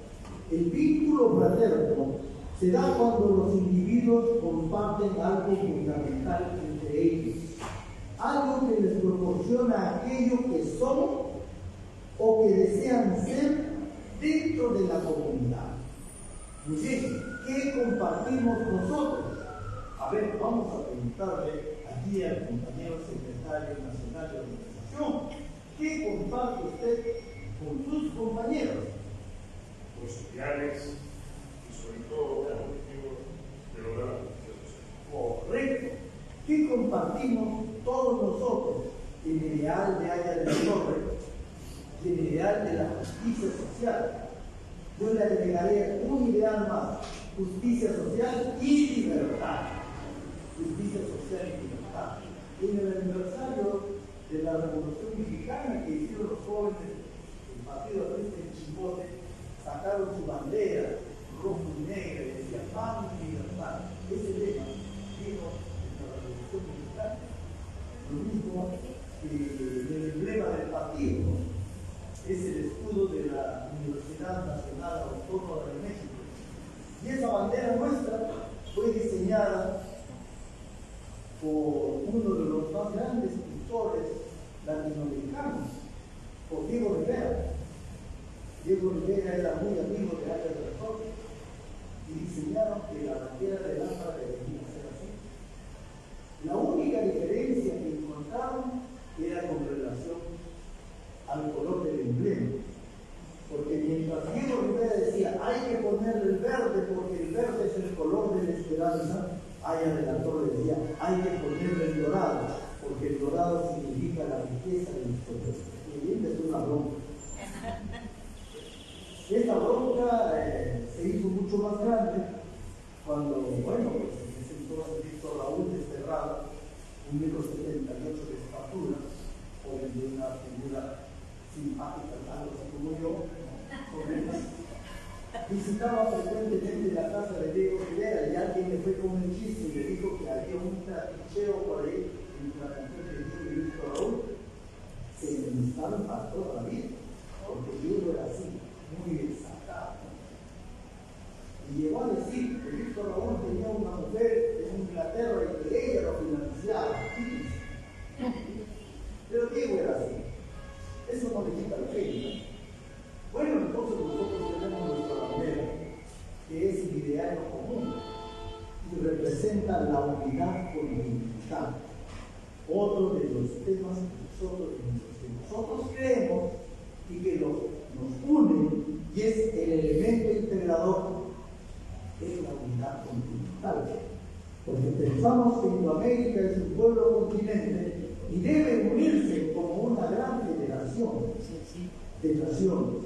El vínculo fraterno se da cuando los individuos comparten algo fundamental entre ellos, algo que les proporciona aquello que son o que desean ser dentro de la comunidad. Muy bien, ¿qué compartimos nosotros? A ver, vamos a preguntarle aquí al compañero secretario nacional de organización, ¿qué comparte usted con sus compañeros? Los ideales y sobre todo el objetivo de lograr la justicia social. Correcto. ¿Qué compartimos todos nosotros? El ideal de Aya de la Torre, el ideal de la justicia social. Yo le agregaré un ideal más: justicia social y libertad. Justicia social y libertad. En el aniversario de la Revolución Mexicana que hicieron los jóvenes del Partido Aprista en Chimbote, sacaron su bandera rojo y negra y decía paz y libertad. Ese lema vino de la Revolución Mexicana. Lo mismo que el emblema del partido. por uno de los más grandes pintores latinoamericanos, por Diego Rivera. Diego Rivera era muy amigo de Arias de la Torre y diseñaron que la bandera de lámpara debía ser así. La única diferencia que encontraron era con relación al color del emblema. Porque mientras Diego Rivera decía, hay que ponerle el verde porque el verde es el color de la esperanza, Arias de la Torre decía, hay que ponerle el dorado porque el dorado significa la riqueza de nuestro pueblo. Y es una bronca. Esta bronca se hizo mucho más grande cuando, bueno, pues en ese entonces Víctor Raúl desterrado, 1,78 m de estatura, joven de una figura simpática, algo así como yo, visitaba frecuentemente la casa de Diego Rivera y alguien le fue con el chiste y le dijo que había un trapicheo por ahí entre la canción de Diego y Víctor Raúl. Se enemistaron para toda la vida, porque Diego era así, muy exaltado. Y llegó a decir que Víctor Raúl tenía una mujer en Inglaterra y que ella lo financiaba. Pero Diego era así. Eso no le quita la fe, ¿no? Bueno, entonces nosotros tenemos nuestra bandera, que es el ideal común y representa la unidad continental. Otro de los temas que nosotros creemos y que nos une y es el elemento integrador, es la unidad continental. Porque pensamos que Indoamérica es un pueblo continente y debe unirse como una gran federación de naciones.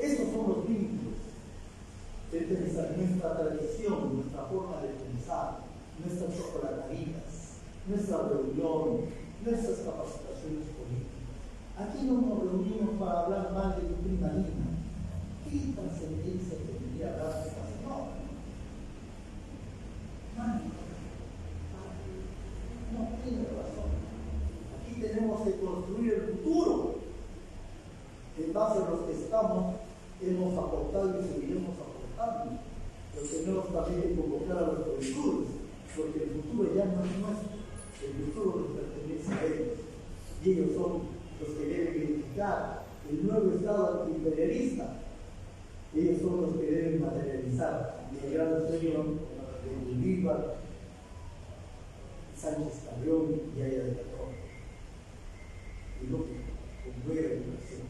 Estos son los vínculos de nuestra tradición, nuestra forma de pensar, nuestras chocolaterías, nuestra reunión, nuestras capacitaciones políticas. Aquí no nos reunimos para hablar mal de tu prima Lina. ¿Qué trascendencia tendría hablar de esta señora? No tiene razón. Aquí tenemos que construir el futuro. En base a los que hemos aportado y seguiremos aportando. Pero tenemos también que convocar a los futuros, porque el futuro ya no es nuestro, el futuro nos pertenece a ellos. Y ellos son los que deben edificar el nuevo Estado antiimperialista. Ellos son los que deben materializar el gran sueño de Bolívar, Sánchez Carrión y Arias de la Torre. Y lógico, con nueva educación.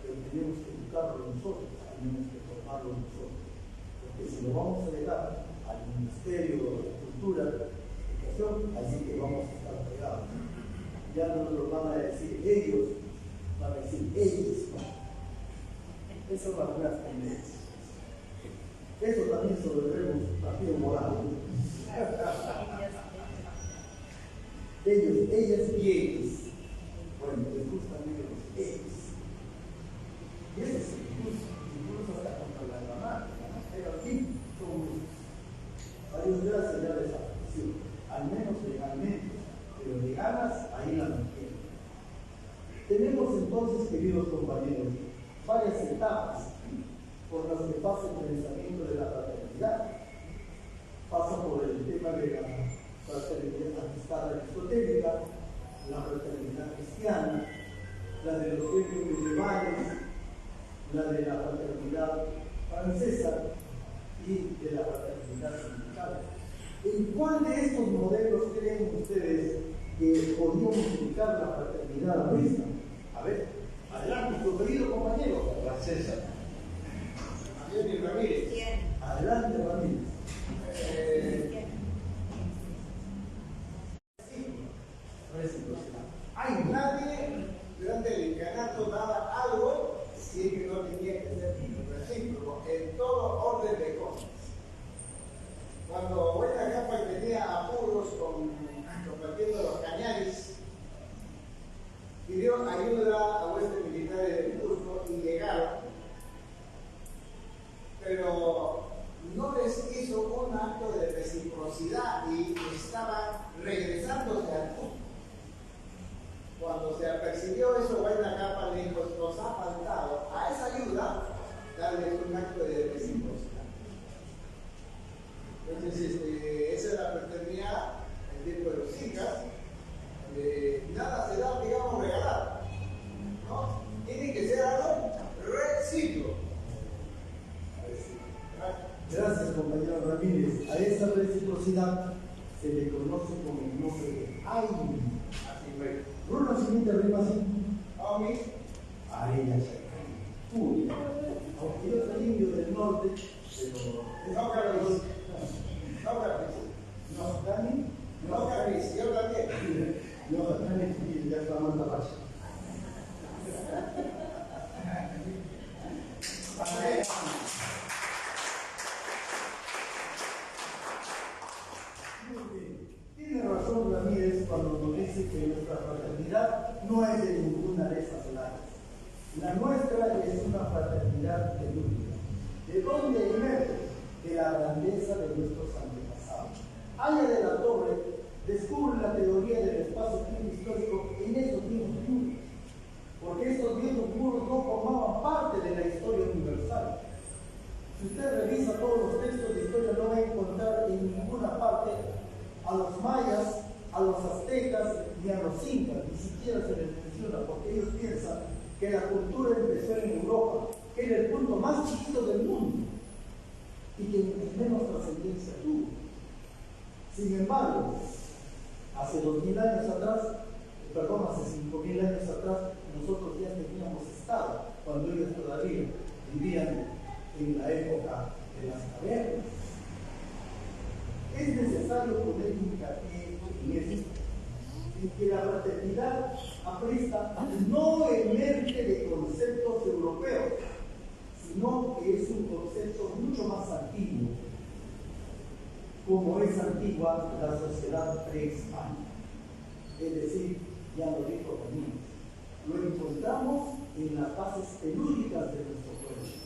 Pero tenemos que educarlo nosotros, tenemos que formarlo nosotros. Porque si lo vamos a dejar al Ministerio de Cultura, Educación, así que vamos a estar pegados. Ya no nos lo van a decir ellos, van a decir ellos. Eso es la buena tendencia. Eso también se lo debemos partido moral. Ellos, ellas y ellos. Bueno, les gustan ellos, ellos. Y eso es incluso hasta contra la mamá. Pero aquí somos. A Dios gracias ya desapareció. Al menos legalmente. Pero de ganas, ahí la mantienen. Tenemos entonces, queridos compañeros, varias etapas por las que pasa el pensamiento de la fraternidad. Pasa por el tema de la fraternidad amistad aristotélica, la fraternidad cristiana, la de los gremios medievales, la de la fraternidad francesa y de la fraternidad sindical. ¿En cuál de estos modelos creen ustedes que podríamos ubicar la fraternidad nuestra? A ver, adelante, nuestro querido compañero. Francesa. Jenny Ramírez. Adelante, Ramírez. Hay nadie durante el incanato daba algo si que no tenía que ser recíproco en todo orden de cosas. Cuando Buena Capa tenía apuros compartiendo los cañares, pidió ayuda a huestes militares del Cusco y llegaron, pero no les hizo un acto de reciprocidad y estaban regresándose al Cusco. Cuando se apercibió eso, Buena Capa le dijo: nos ha faltado a esa ayuda darles un acto de reciprocidad. Entonces, esa es la fraternidad, el tiempo de los incas, donde nada se da, digamos, regalado, ¿no? Tiene que ser algo recíproco. Gracias, compañero Ramírez. A esa reciprocidad se le conoce con el nombre de Aini. Así fue. Una siguiente rima así. Ami, A ella se Uy, aunque yo soy indio del norte, pero no Carlos, no Carlos, no, Dani, no Carlos, yo también. no, Dani, ya está más tapacha. Tiene razón Ramírez cuando nos dice que nuestra fraternidad no es de ninguna de esas lares. La nuestra es una fraternidad telúrica. ¿De dónde emerge? De la grandeza de nuestros antepasados. Aya de la Torre descubre la teoría del espacio-tiempo histórico en esos viejos muros, porque estos viejos muros no formaban parte de la historia universal. Si usted revisa todos los textos de historia, no va a encontrar en ninguna parte a los mayas, a los aztecas ni a los incas, ni siquiera se les menciona, porque ellos piensan que la cultura empezó en Europa, que era el punto más chiquito del mundo y que menos trascendencia tuvo. Sin embargo, hace 2000 años atrás, perdón, hace 5000 años atrás, nosotros ya teníamos estado, cuando ellos todavía vivían en la época de las cavernas. Es necesario poner hincapié en esto, en que la fraternidad aprista no emerge de conceptos europeos, sino que es un concepto mucho más antiguo, como es antigua la sociedad prehispánica. Es decir, ya lo dijo también, lo encontramos en las bases telúricas de nuestro pueblo.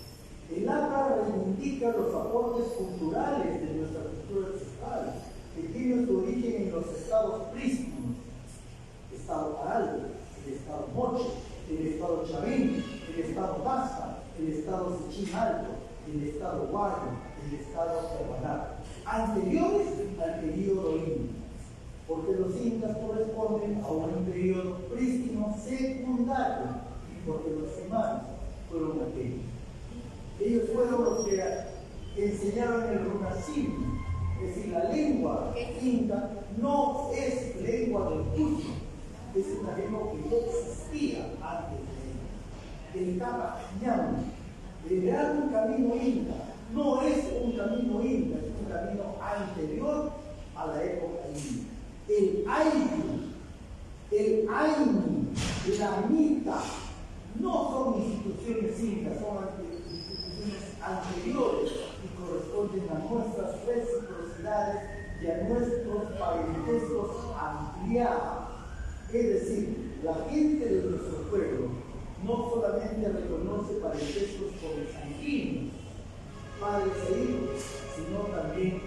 El ACA reivindica los aportes culturales de nuestra cultura ancestral, que tiene su origen en los estados prístinos, el estado Paralgo, el estado Moche, el estado Chavín, el estado Tasca, el estado Sichín Alto, el estado Guayo, el estado Herbaná, anteriores al periodo inca, porque los incas corresponden a un periodo prístino secundario y porque los semanas fueron aquellos. Ellos fueron los que enseñaron el runasimi, es decir, la lengua inca no es lengua del Cusco, es una lengua que no existía antes de ella. El Capañán, el gran camino inca, no es un camino inca, es un camino anterior a la época inca. El Ainu, la Mita, no son instituciones incas, son instituciones anteriores y corresponden a nuestras reciprocidades y a nuestros parentescos ampliados. Es decir, la gente de nuestro pueblo no solamente reconoce parentescos consanguíneos, padres e hijos, sino también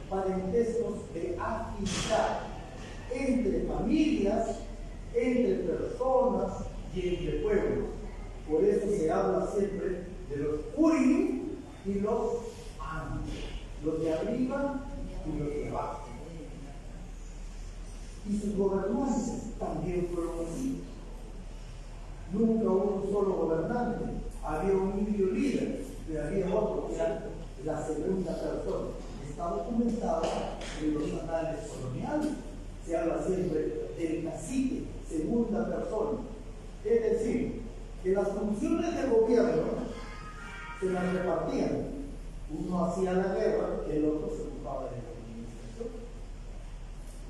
parentescos de afinidad entre familias, entre personas y entre pueblos. Por eso se habla siempre de los Urim y los An, los de arriba y los de abajo. Y sus gobernantes también fueron así. Nunca hubo un solo gobernante, había un indio líder, pero había otro que era la segunda persona. Está documentado en los anales coloniales. Se habla siempre del cacique, segunda persona. Es decir, que las funciones del gobierno se las repartían. Uno hacía la guerra, el otro se ocupaba de la administración.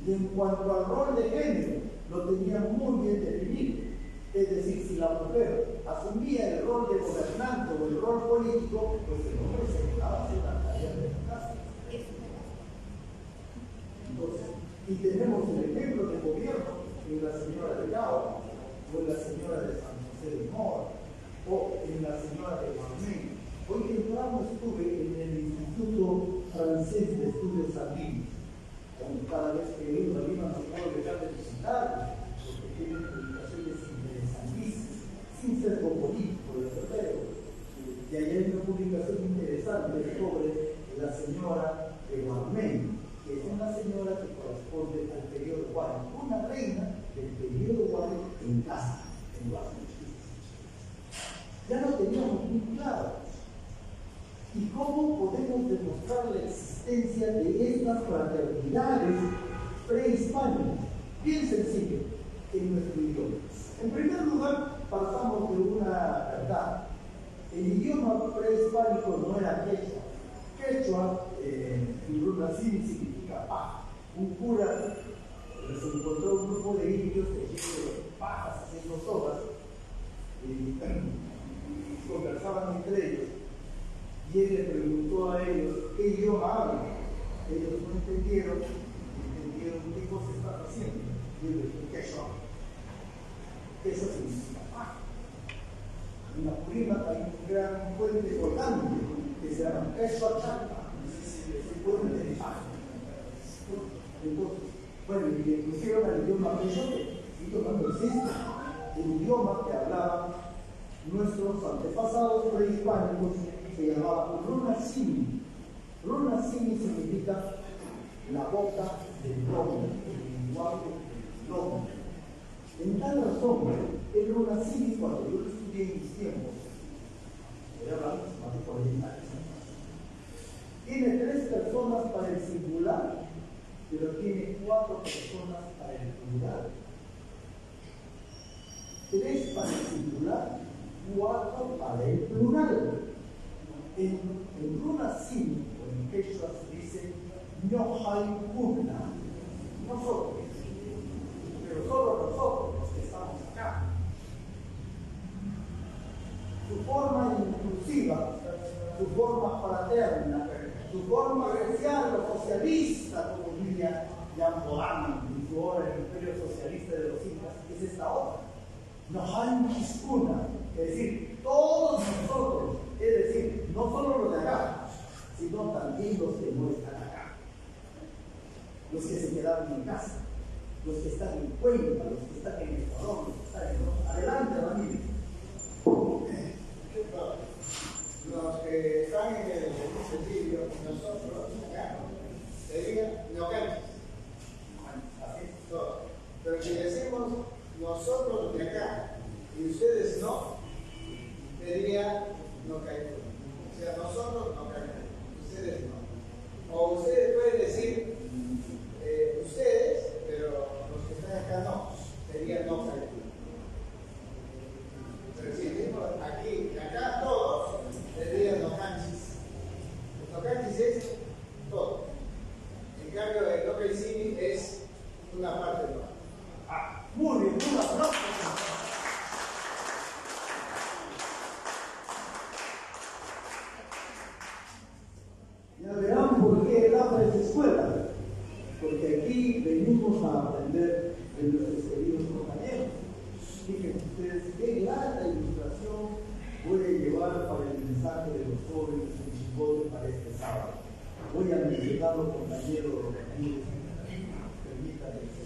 Y en cuanto al rol de género, lo tenían muy bien definido. Es decir, si la mujer asumía el rol de gobernante o el rol político, pues el hombre se quedaba a hacer la tarea de la casa. Entonces, y tenemos el ejemplo del gobierno en la señora de Gao, o en la señora de San José de Mora, o en la señora de Guamén. Hoy temprano estuve en el Instituto Francés de Estudios Andinos. Cada vez que he ido a Lima no puedo dejar de visitarlo, porque tienen publicaciones interesantísimas, sin sesgo político, de verdad. Y ahí hay una publicación interesante sobre la señora Eguarmen, que es una señora que corresponde al periodo Warren, una reina del periodo Warren en casa, en Washington. Ya lo teníamos muy claro. ¿Y cómo podemos demostrar la existencia de estas fraternidades prehispánicas? Bien sencillo, en nuestro idioma. En primer lugar, partamos de una verdad. El idioma prehispánico no era quechua. Quechua, en Runasimi, significa paja. Un cura se encontró un grupo de indios tejiendo pajas, haciendo sogas, y conversaban entre ellos. Y él le preguntó a ellos qué idioma hablan. Ellos no entendieron qué cosa están haciendo. Y él dijo, quechua. Eso significa paja. En la Purímac hay un gran puente colgante que se llama Quechua Chacpa, el puente de paja. Entonces, bueno, y le pusieron al idioma quechua, y no existe. El idioma que hablaban nuestros antepasados prehispánicos se llamaba Runasimi. Runasimi significa la boca del lobo, el lenguaje del lobo. En tal razón, el Runasimi, cuando yo lo estudié en mis tiempos, voy a hablar más de 40 años, tiene 3 personas para el singular, pero tiene 4 personas para el plural. 3 para el singular, 4 para el plural. En Runasimi, o en quechua, se dice Ñohaykuna, nosotros, pero solo nosotros los que estamos acá. Su forma inclusiva, su forma fraterna, su forma social o socialista, como diría Jan Bohana en su obra El Imperio Socialista de los Incas, es esta obra. Ñohaykuna, es decir, todos nosotros, es decir, no solo los de acá, sino también los que no están acá, los que se quedaron en casa, los que están en Cuenca, los que están en Ecuador, los que están en... Adelante, Ramírez. Los que están en el vídeo, nosotros acá, sería neocanchis. Así es todo. Pero si decimos nosotros de acá y ustedes no, sería no caído. O sea, nosotros no caímos, ustedes no. O ustedes pueden decir ustedes, pero los que están acá no, sería no caído. Pero si decimos aquí y acá todos, sería nocanchis. Los nocanchis es todo. En cambio, el nocaicini es una parte de todo. Muy bien, un aplauso. Ya verán por qué el APA es escuela. Porque aquí venimos a aprender de nuestros queridos compañeros. Fíjense ustedes qué grata ilustración voy a llevar para el mensaje de los jóvenes en Chimbote para este sábado. Voy a mencionarlo, compañero Ramírez, permítanme.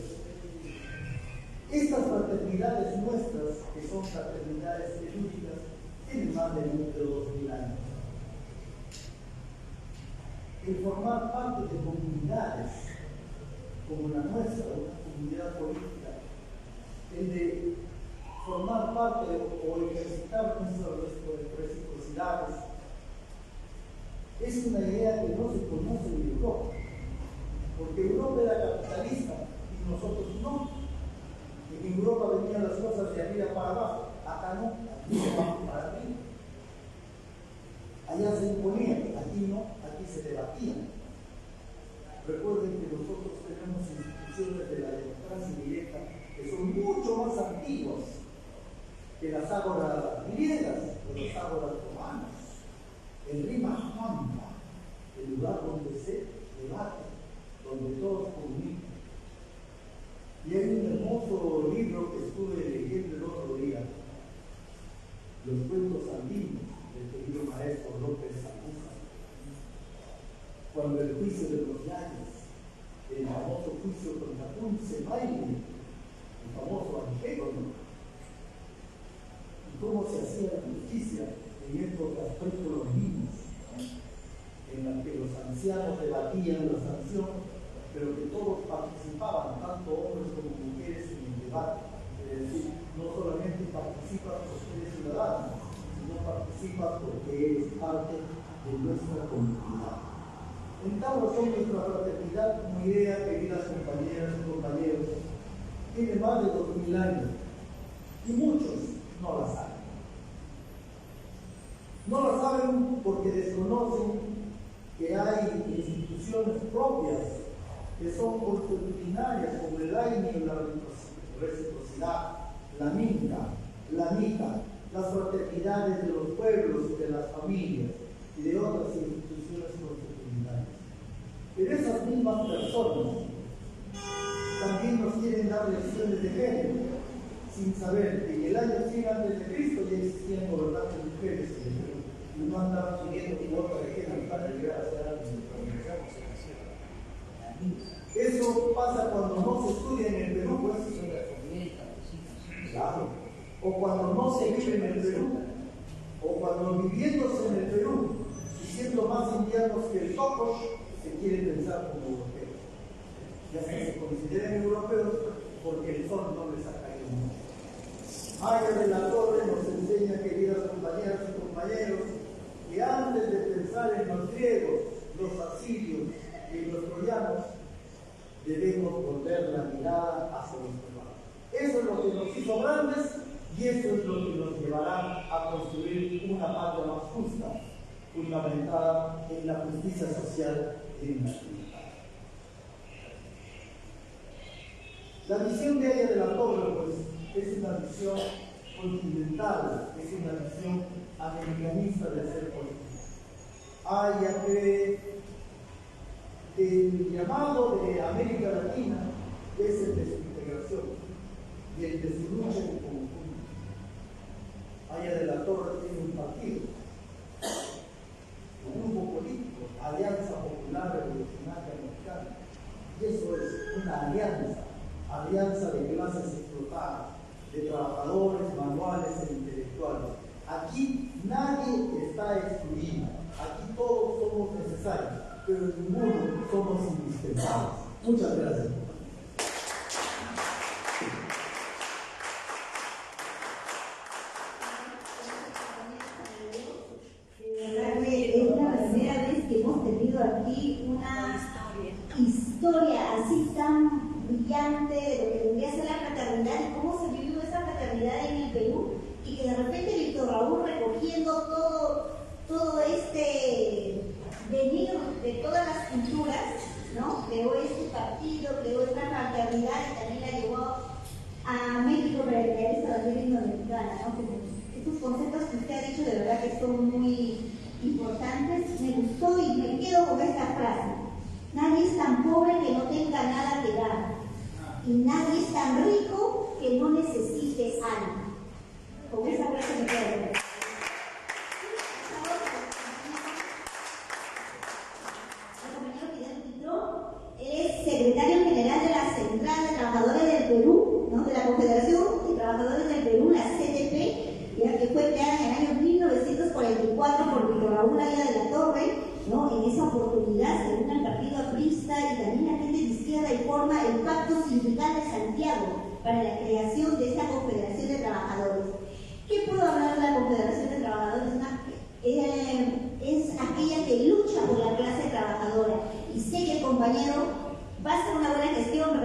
Estas fraternidades nuestras, que son fraternidades telúricas, tienen más de 2000 años. El formar parte de comunidades como la nuestra, una comunidad política, el de formar parte o ejercitar nuestras reciprocidades, es una idea que no se conoce en Europa, porque Europa era capitalista y nosotros no. En Europa venían las cosas de arriba para abajo, acá no, aquí de abajo para arriba. Allá se imponían, aquí no, aquí se debatían. Recuerden que nosotros tenemos instituciones de la democracia directa que son mucho más antiguas que las ágoras griegas o las ágoras romanas. El Rima Hampa, el lugar donde se debate, donde todos comunican. Y hay un hermoso libro que estuve leyendo el otro día, Los cuentos andinos, del querido maestro López Alcújar. Cuando el juicio de los Yayes, el famoso juicio contra Ponce Baile, el famoso Antígono, y cómo se hacía la justicia en épocas precolombinas, en la que los ancianos debatían la sanción, pero que todos participaban, tanto hombres como mujeres, en el debate. Es decir, no solamente participas porque eres ciudadano, sino participas porque eres parte de nuestra comunidad. En tal razón, nuestra fraternidad como idea, queridas compañeras y compañeros, tiene más de 2000 años y muchos no la saben. No la saben porque desconocen que hay instituciones propias que son constitucionarias, como el AINI, la reciprocidad, la MICA, las fraternidades de los pueblos y de las familias y de otras instituciones constitucionales. Pero esas mismas personas también nos quieren dar lecciones de género, sin saber que en el año 100 a.C. ya existían gobernantes mujeres y no andaban pidiendo cuota de género para llegar a ser alguien. Eso pasa cuando no se estudia en el Perú, pues. Claro. O cuando no se vive en el Perú, o cuando viviéndose en el Perú y siendo más indianos que el Toco, se quieren pensar como europeos. Ya se consideran europeos porque el sol no les ha caído mucho. Aya de la Torre nos enseña, queridas compañeras y compañeros, que antes de pensar en los griegos, los asirios y los troyanos, debemos volver la mirada hacia nuestro lado. Eso es lo que nos hizo grandes y eso es lo que nos llevará a construir una patria más justa, fundamentada en la justicia social y en la libertad. La visión de Aya de la Torre, pues, es una visión continental, es una visión americanista de hacer política. Aya cree que el llamado de América Latina es el de su integración y el de su lucha en conjunto. Aya de la Torre tiene un partido, un grupo político, Alianza Popular Revolucionaria Mexicana, y eso es una alianza de clases explotadas, de trabajadores, manuales e intelectuales. Aquí nadie está excluido, aquí todos somos necesarios, pero ninguno somos indispensables. Muchas gracias. Es la primera vez que hemos tenido aquí una historia así tan brillante de lo que debería ser la fraternidad y cómo se vivió esa fraternidad en el Perú, y que de repente Víctor Raúl, recogiendo todo este venir de todas las culturas, ¿no? Creó este partido, creó esta fraternidad y también la llevó a México para crear esta bandera indoamericana, ¿no? Estos conceptos que usted ha dicho de verdad que son muy importantes. Me gustó y me quedo con esta frase: nadie es tan pobre que no tenga nada que dar, y nadie es tan rico que no necesite algo. Con esa frase me quedo. Es secretario general de la Central de Trabajadores del Perú, ¿no? De la Confederación de Trabajadores del Perú, la CTP, ya que fue creada en el año 1944 por Víctor Raúl Aya de la Torre, ¿no? En esa oportunidad se une al partido aprista y también la gente de izquierda y forma el Pacto Sindical de Santiago para la creación de esta Confederación de Trabajadores. ¿Qué puedo hablar de la Confederación de Trabajadores? Es aquella que lucha por la clase trabajadora, y sé que el compañero va a hacer una buena gestión.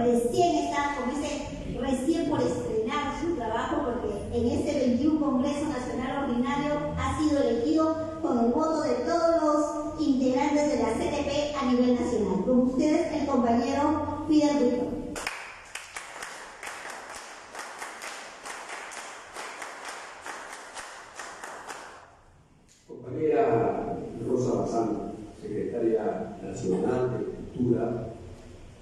Recién por estrenar su trabajo, porque en este 21 Congreso Nacional Ordinario ha sido elegido con el voto de todos los integrantes de la CTP a nivel nacional. Con ustedes, el compañero Fidel Ruiz. Compañera Rosa Bazán, secretaria nacional de Cultura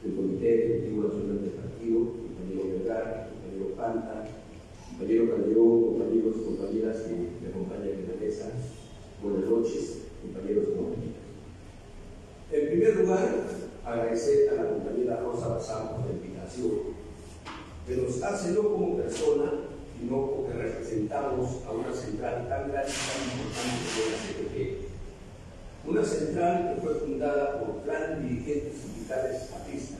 del Comité Ejecutivo Nacional del Partido, compañero Vergara, compañero Panta, compañero Calderón, compañeros y compañeras que me acompañan en la mesa, buenas noches, compañeros y compañeras. En primer lugar, agradecer a la compañera Rosa Bazán por la invitación, pero nos hace no como persona, sino porque representamos a una central tan grande y tan importante como la CTP. Una central que fue fundada por grandes dirigentes sindicales apristas.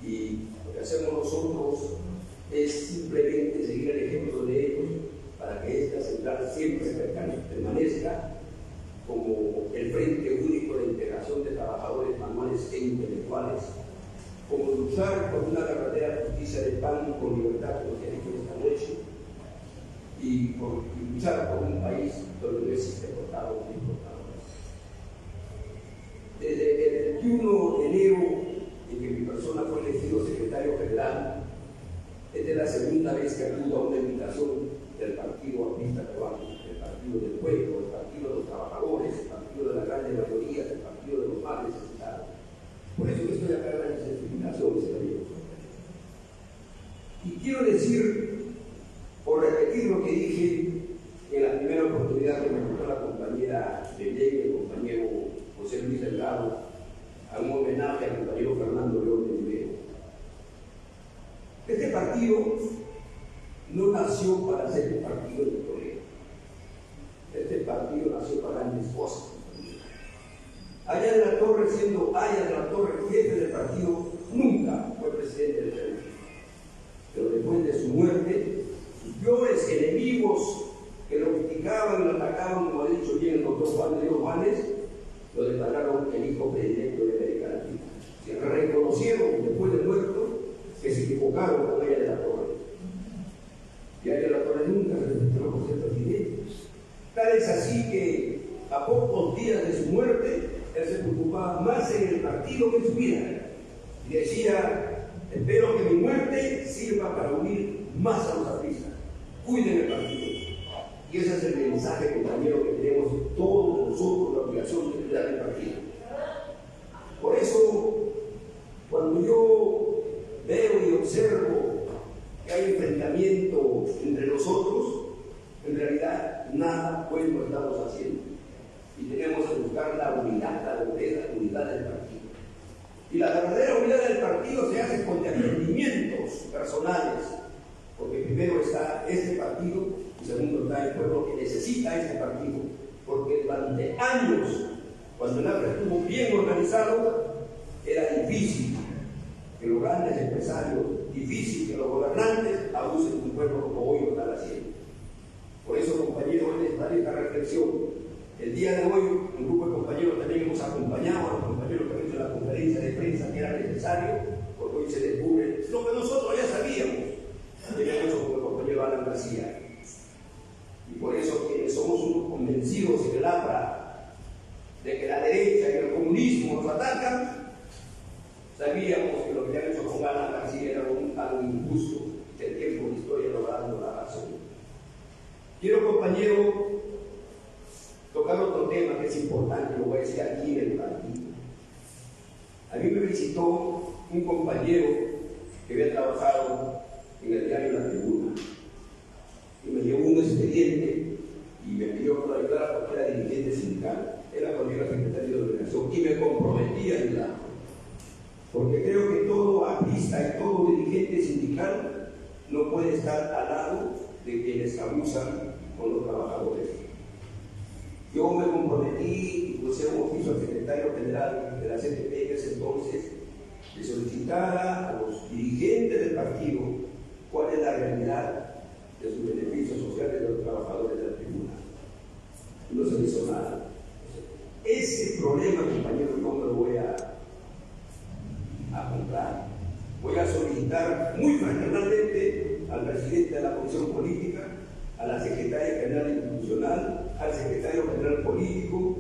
Y lo que hacemos nosotros es simplemente seguir el ejemplo de ellos para que esta central siempre permanezca como el Frente Único de Integración de Trabajadores Manuales e Intelectuales, como luchar por una verdadera justicia de pan con libertad, como se ha dicho esta noche, y luchar por un país donde no existe exportadores ni importadores. Desde el 21 de enero, en que mi persona fue elegido secretario general, esta es la segunda vez que acudo a una invitación del Partido Aprista Peruano, el Partido del Pueblo, el Partido de los Trabajadores, el Partido de la grande mayoría, el Partido de los más necesitados. Por eso que estoy acá en la certificación, señorías. Y quiero decir, por repetir lo que dije en la primera oportunidad que me contó la compañera de ley, el compañero José Luis Delgado, a un homenaje al compañero Fernando León de Rivero. Este partido no nació para ser un partido de Toledo. Este partido nació para grandes cosas. Aya de la Torre, siendo Aya de la Torre jefe del partido, nunca fue presidente del Perú. Pero después de su muerte, sus peores enemigos que lo criticaban y lo atacaban, como ha dicho bien el doctor Juan de Dios Juanes, lo declararon el hijo predilecto de América Latina. Se reconocieron después de muerto que se equivocaron con Aya de la Torre. Y Aya de la Torre nunca se registró por ser presidente. Tal es así que a pocos días de su muerte, él se preocupaba más en el partido que en su vida. Y decía: espero que mi muerte sirva para unir más a los apristas. Cuiden el partido. Y ese es el mensaje, compañero, que tenemos todos nosotros, la obligación de cuidar el partido. Por eso, cuando yo veo y observo que hay enfrentamiento entre nosotros, en realidad nada bueno estamos haciendo. Y tenemos que buscar la unidad, la unidad del partido. Y la verdadera unidad del partido se hace con entendimientos personales, porque primero está este partido y segundo está el pueblo que necesita este partido, porque durante años, cuando el APRA estuvo bien organizado, era difícil que los grandes empresarios, difícil que los gobernantes abusen de un pueblo como hoy lo están haciendo. Por eso, compañeros, hoy les daré esta reflexión. El día de hoy, un grupo de compañeros también hemos acompañado a los compañeros que han hecho la conferencia de prensa que era necesario, porque hoy se descubre lo que nosotros ya sabíamos, que habían hecho con el compañero Alan García. Y por eso, que somos unos convencidos en el APRA de que la derecha y el comunismo nos atacan, sabíamos que lo que habían hecho con Alan García era algo injusto, que el tiempo de historia nos va dando la razón. Quiero, compañero, tocar otro tema que es importante, lo voy a decir aquí en el partido. A mí me visitó un compañero que había trabajado en el diario La Tribuna y me llevó un expediente y me pidió que lo ayudara porque era dirigente sindical. Era cuando yo era secretario de organización y me comprometí a ayudar. Porque creo que todo aprista y todo dirigente sindical no puede estar al lado de quienes abusan con los trabajadores. Yo me comprometí y puse un oficio al secretario general de la CTP que es entonces de solicitar a los dirigentes del partido cuál es la realidad de sus beneficios sociales de los trabajadores de la tribuna. No se hizo nada. Ese problema, compañeros, no me lo voy a comprar. Voy a solicitar muy fraternalmente al presidente de la Comisión Política, a la secretaria general institucional, al secretario general político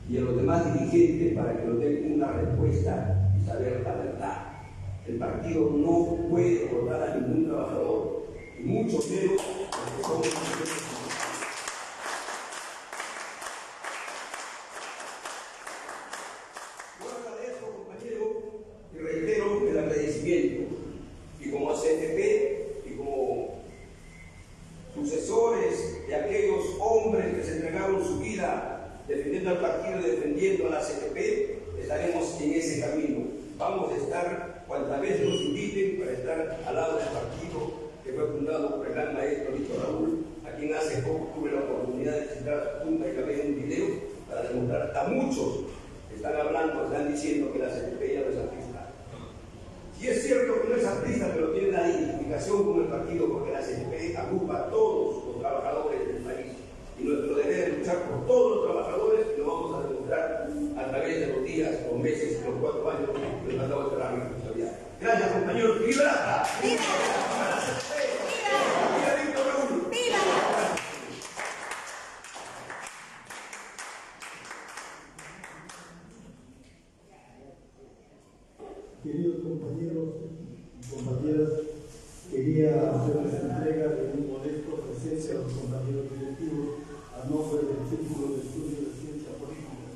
y a los demás dirigentes para que nos den una respuesta y saber la verdad. El partido no puede votar a ningún trabajador, y mucho menos los que somos. Yo agradezco, compañero, y reitero el agradecimiento, y como CTP y como sucesores de aquellos hombres que se entregaron su vida defendiendo al partido y defendiendo a la CTP, estaremos en ese camino. Vamos a estar cuantas veces nos inviten para estar al lado del partido que fue fundado por el gran maestro Víctor Raúl, a quien hace poco tuve la oportunidad de visitar a su tumba y grabé un video para demostrar a muchos que están hablando, están diciendo que la CNP ya no es aprista. Y es cierto que no es aprista, pero tiene la identificación con el partido, porque la CNP agrupa a todos los trabajadores del país. Y nuestro deber es luchar por todos los trabajadores, y lo vamos a demostrar a través de los días, los meses y los 4 años que nos han dado esta gran responsabilidad. Gracias, compañeros. ¡Viva! ¡Viva! ¡Viva Víctor Raúl! ¡Viva! Queridos compañeros y compañeras, quería hacerles entrega de un modesto presencia a los compañeros directivos a nombre del Círculo de Estudios de Ciencia Política.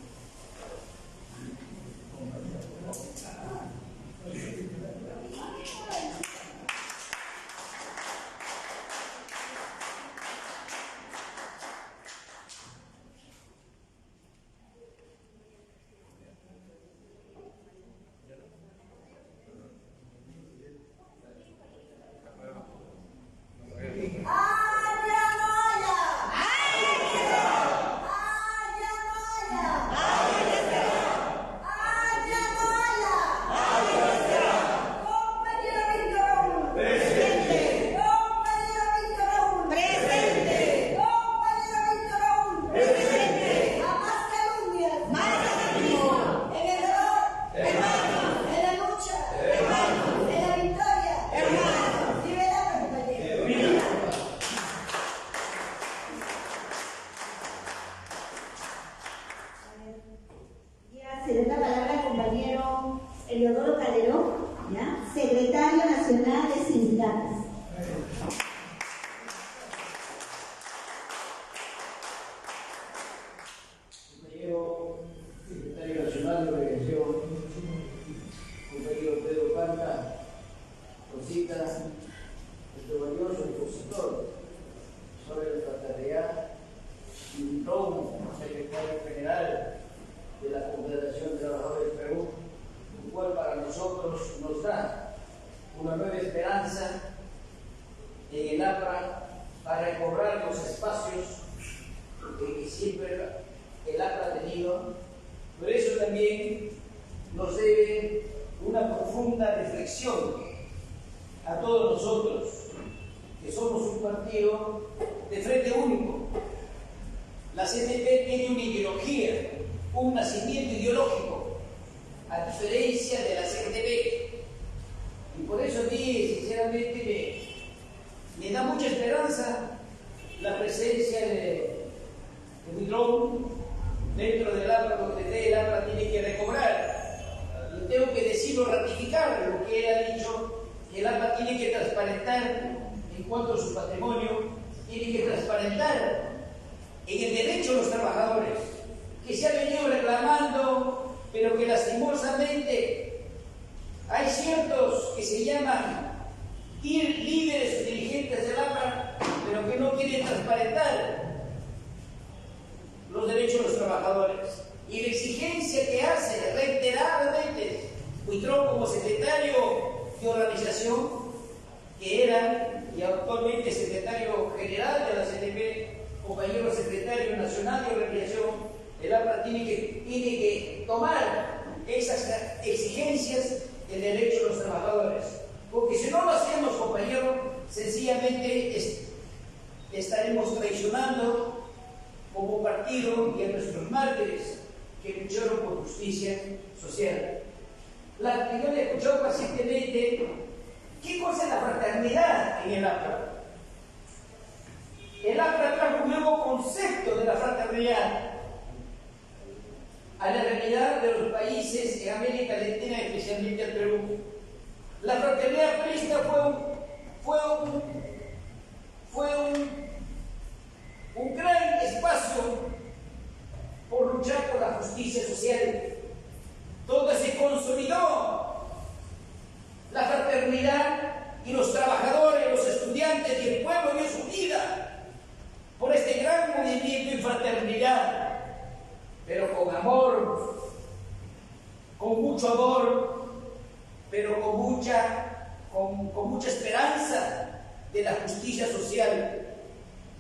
Con mucha esperanza de la justicia social.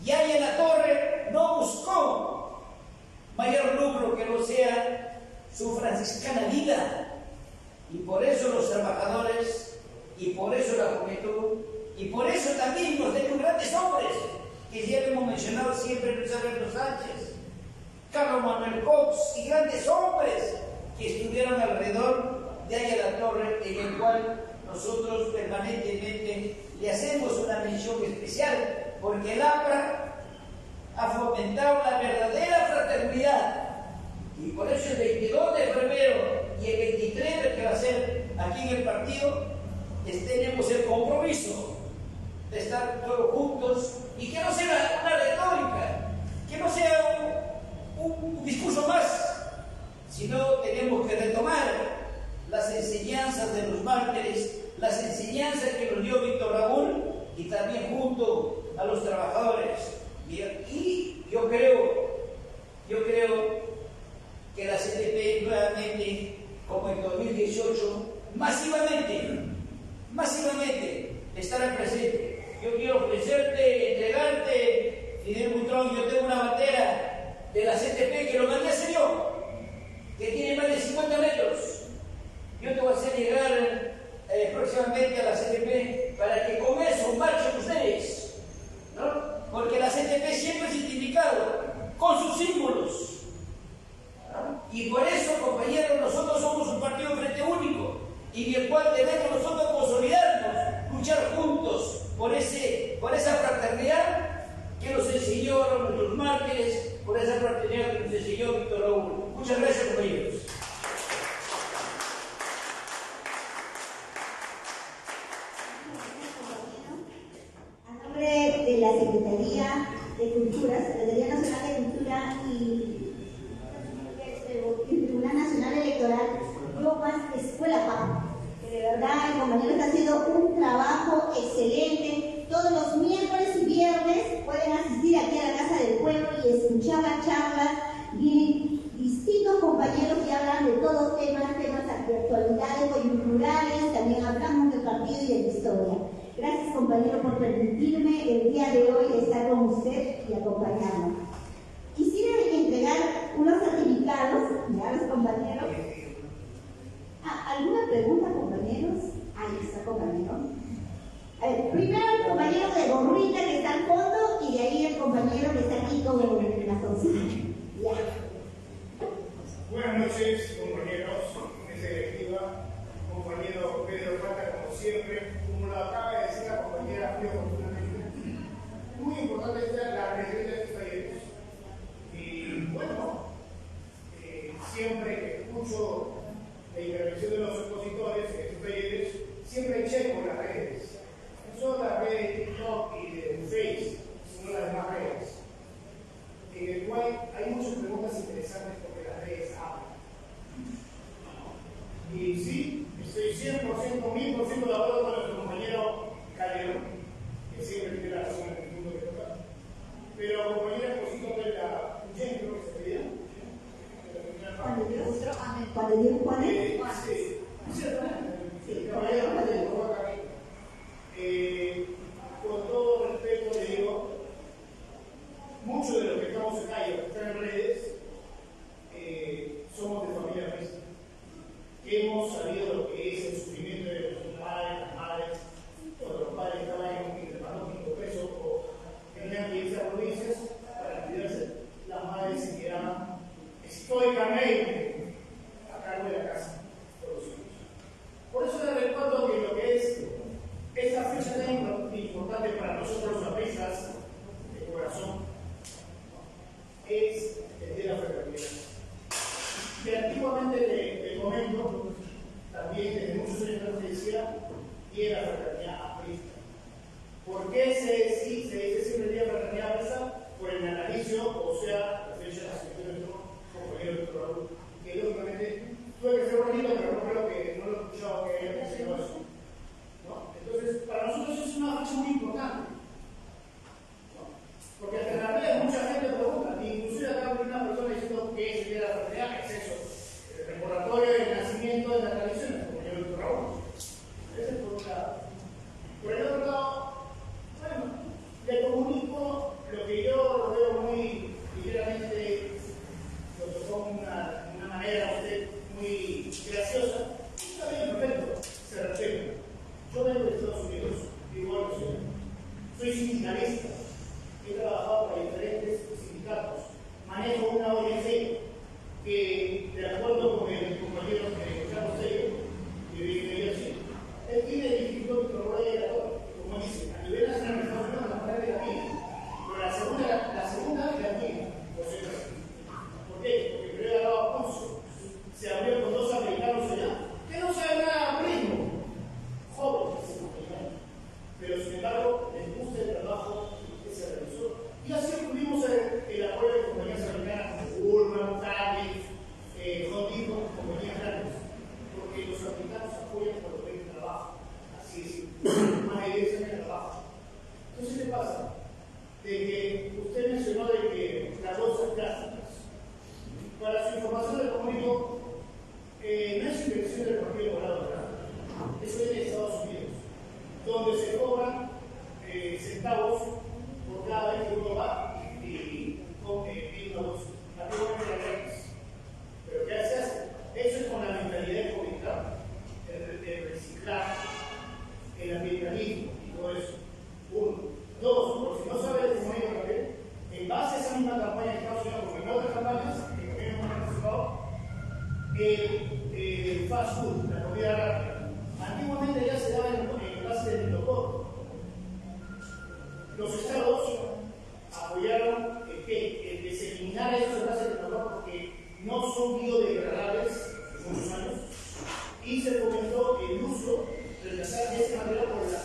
Yaya La Torre no buscó mayor lucro que no sea su franciscana vida. Y por eso los trabajadores, y por eso la juventud, y por eso también nos tenemos grandes hombres, que ya hemos mencionado siempre, Luis Alberto Sánchez, Carlos Manuel Cox, y grandes hombres que estuvieron alrededor de Aya La Torre, en el cual nosotros permanentemente le hacemos una mención especial, porque el APRA ha fomentado la verdadera fraternidad. Y por eso el 22 de febrero y el 23, que va a ser aquí en el partido, tenemos el compromiso de estar todos juntos, y que no sea una retórica, que no sea un discurso más, sino tenemos que retomar las enseñanzas de los mártires, las enseñanzas que nos dio Víctor Raúl, y también junto a los trabajadores. Y yo creo que la CTP nuevamente, como en 2018, masivamente estará presente. Yo quiero ofrecerte, entregarte, Fidel Buitrón, yo tengo una bandera de la CTP que lo mandé a hacer yo, que tiene más de 50 metros. Yo te voy a hacer llegar próximamente a la CTP para que con eso marchen ustedes, ¿no? Porque la CTP siempre es identificado con sus símbolos, ¿no? Y por eso, compañeros, nosotros somos un partido frente único, y en el cual debemos nosotros consolidarnos, luchar juntos por esa fraternidad que nos enseñó nuestros mártires, por esa fraternidad que nos enseñó Víctor Raúl. Muchas gracias, compañeros. De la Secretaría de Cultura, Secretaría Nacional de Cultura y el Tribunal Nacional Electoral, yo más Escuela PAC, que de verdad el compañero está haciendo un trabajo excelente. Todos los miércoles y viernes pueden asistir aquí a la Casa del Pueblo y escuchar las charlas. Vienen distintos compañeros que hablan de todos temas de actualidades coyunturales, también hablamos del partido y de la historia. Gracias, compañero, por permitirme el día de hoy estar con usted y acompañarnos. Quisiera entregar unos certificados a los compañeros. ¿Alguna pregunta, compañeros? Ahí está, compañero. Primero el compañero de gorrita que está al fondo, y de ahí el compañero que está aquí con la cocina. Ya. Buenas noches, compañeros, mesa directiva, compañero Pedro Plata, como siempre. Como lo acaba de decir la compañera muy oportunamente, muy importante es la reunión de estos talleres. Y bueno, siempre que escucho la intervención de los expositores en estos talleres, siempre checo las redes. No solo las redes de TikTok y de Facebook, sino las demás redes. En el cual hay muchas preguntas interesantes porque las redes hablan. Y sí, estoy 100%, 1000% de acuerdo con nuestro compañero Calderón, que siempre tiene la razón en el punto que toca. Pero compañera Esposito de la Uchen, creo que se pedía. Cuando Dios pone. Sí, el caballero de con todo respeto le digo, muchos de los que estamos acá y los que están en redes somos de familia mixta, que hemos sabido lo que es el sufrimiento de los padres, las madres, cuando los padres estaban en el panóptico preso o tenían que irse a provincias para cuidarse. Las madres se quedaban estoicamente a cargo de la casa por los hijos. Por eso les recuerdo que lo que es esta fecha tan importante para nosotros los apristas de corazón es el de la fraternidad. Que antiguamente te comento, también desde muchos años se decía que era fraternidad aprista. ¿Por qué se dice siempre día fraternidad aprista? Por el natalicio, o sea, la fecha de nacimiento de nuestro compañero Víctor Raúl, que lógicamente tuve que ser bonito, pero no creo que no lo he escuchado que haya mencionado eso. ¿No? Entonces, para nosotros es una fecha muy importante. ¿No? Porque hasta en la red mucha gente pregunta, inclusive acá hay una persona diciendo que es el día de la fraternidad, es eso, el recordatorio del nacimiento de la tradición, como yo Víctor Raúl. Ese es por un lado. Por el otro lado, bueno, le comunico lo que yo lo veo muy ligeramente Yo vengo de Estados Unidos, igual que usted. Soy sindicalista, he trabajado para diferentes sindicatos, manejo una ONG que, de acuerdo con el compañero Carlos Tello, que vive allí, él tiene el Instituto Microbiológico de la Torre, como dice, a nivel nacional en Estados Unidos la manera de la vida, pero la segunda es la mía. ¿Por qué? Porque creo que hablaba Ponce, se abrió con 2 americanos allá, que no saben nada de turismo, jóvenes, pero sin embargo les gusta el trabajo que se realizó. Y así obtuvimos el apoyo de compañías americanas como Urban, Target, Home Depot, compañías grandes, porque los americanos apoyan cuando ven el trabajo, así es, más evidencia en el trabajo. Entonces, ¿qué pasa? De que usted mencionó de que las bolsas plásticas, para su información del comunico, no es inversión del Partido Morado, ¿verdad? Eso viene de Estados Unidos, donde se cobran centavos por cada vez que uno va y compre una bolsa. Antiguamente era gratis. Pero ¿qué se hace? Eso es con la mentalidad ecológica, el reciclar, el ambientalismo y todo eso. 1. 2. Por si no sabe el comunico también, en base a esa misma campaña de Estados Unidos, como en otras campañas, que también hemos participado, el fast food, la comida rápida. Antiguamente ya se daba en base de locor. Los estados apoyaron el que se eliminara esos envases de locor porque no son biodegradables en muchos años y se comenzó el uso de reemplazar de esta manera por la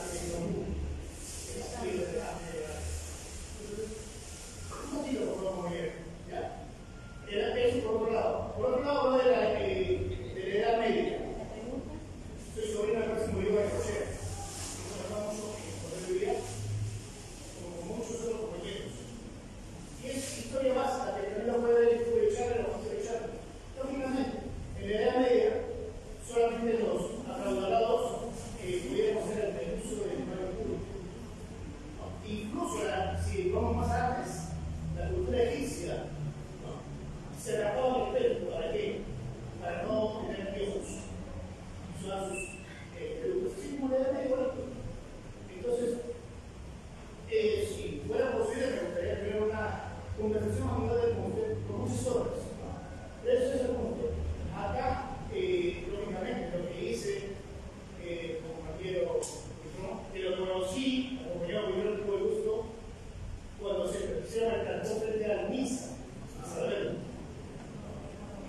un motivo, por favor, muy bien. ¿Ya? Eso por otro lado. Por otro lado, hablo de la edad media. Soy sobrino del próximo Diego de Cochea. Nos mucho en poder vivir, como muchos otros compañeros. Y es historia básica que también lo puede echar o no se echar. Lógicamente, en la edad media, solamente los acaudalados pudiéramos hacer el uso del dinero público. Incluso, si vamos más antes, la cultura egipcia se rapaba el pelo. ¿Para qué? Para no tener piojos. Usaban sus pelucas. Así como la edad media, igual. Entonces, si fuera posible, me gustaría tener una conversación amigable con muchas horas. Pero eso es el punto. Acá, lógicamente, lo que hice como compañero, que lo conocí, acompañado por el tuvo el gusto, cuando se hicieron el cartón frente a la misa, a saberlo.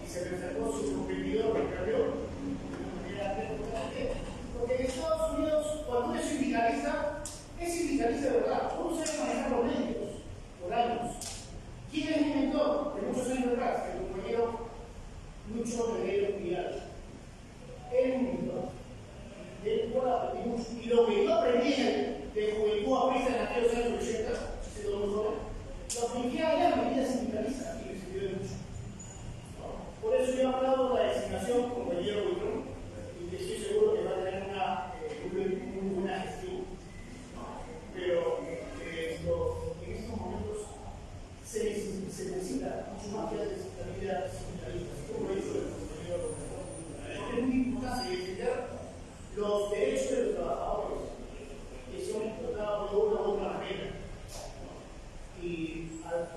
Y se me sacó su competidor, me cambió. Porque en Estados Unidos, cuando uno es sindicalista de verdad. Uno sabe manejar los medios por años. ¿Quién es mi mentor? De muchos años atrás, el compañero Lucho Reguero Vidal. Él es mi mentor. Él puede aprender mucho. Y lo que yo aprendí de juventud aprista en aquellos años 80, siendo muy joven, lo apliqué allá en mi vida sindicalista y me sirvió de mucho. Por eso yo he hablado de la designación compañero Buitrón y estoy seguro que va a tener una muy buena gestión. Pero en estos momentos se necesita mucho más que la vida sindicalista, como lo hizo el compañero. Es muy importante defender los derechos de los trabajadores que son explotados de una u otra manera. Y al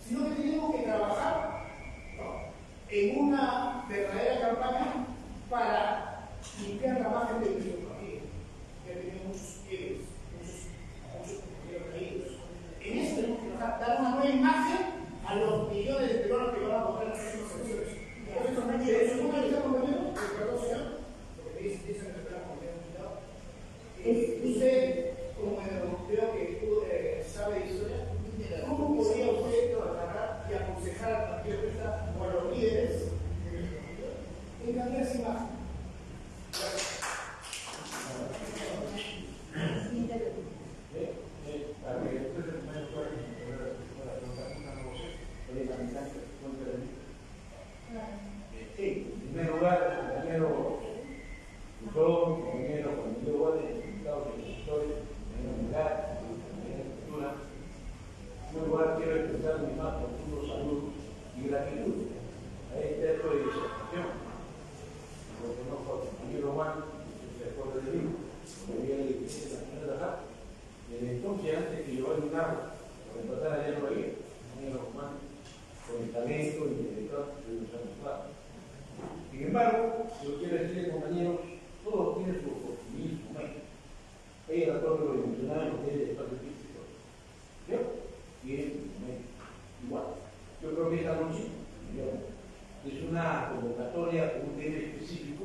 sino que tenemos que trabajar, ¿no?, en una verdadera campaña para limpiar la imagen de nuestro partido, que tenemos muchos quiebres, muchos compañeros caídos. En esto tenemos que dar una nueva imagen a los millones de peruanos que van a votar en las próximas elecciones. Desde su punto de vista, compañero, perdón, señor, porque dicen que espera como que usted, como creo que sabe de historia, ¿cómo podría usted tratar y aconsejar al partido que está o a los líderes en cambiar esa imagen? En primer lugar, compañero Guzón, compañero Juan Miguel Guardia, diputado de Historia, compañero Milán, compañero Cultura. En primer lugar, quiero expresar mi más profundo saludo y gratitud a este acto de disertación. Lo conozco al compañero Juan, que se acuerda de mí, como había dicho la señora acá. Desde entonces, antes que yo vaya un agua, para empezar allá en Bahía, el compañero Juan, con el talento y el director de los años. Sin embargo, yo quiero decirles, compañeros, todos tienen su oportunismo, ¿no? Ella la torre lo mencionaba en ustedes de espacio físico. ¿Yo? Tienen su momento. Igual. Yo creo que esta noche es una convocatoria con un tema específico.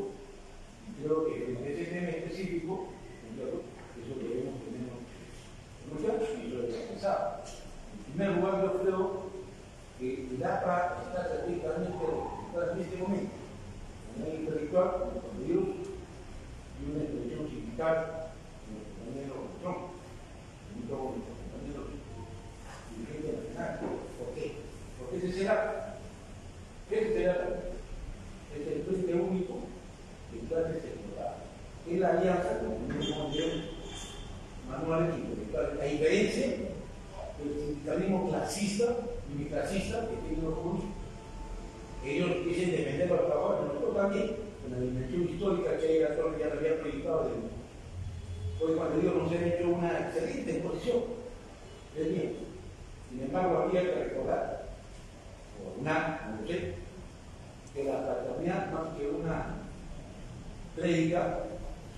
Y creo que en ese tema específico, eso debemos tener luchar y lo he pensado. En primer lugar, yo creo que el APA está prácticamente en este momento en una intelectual con el Dios y una expresión sindical con el compañero Trump y todos los compañeros dirigentes nacionales. ¿Por qué? Porque ese será es el frente único de clases explotadas. Es la alianza con el mismo manuales intelectuales. La diferencia del sindicalismo clasista y miclasista que tienen los comunistas. Ellos dicen defender a los trabajadores, nosotros también, con la dimensión histórica que hay actualmente ya lo había proyectado de hoy cuando digo nos han hecho una excelente exposición del bien. Sin embargo, habría que recordar, no sé, que la fraternidad más que una prédica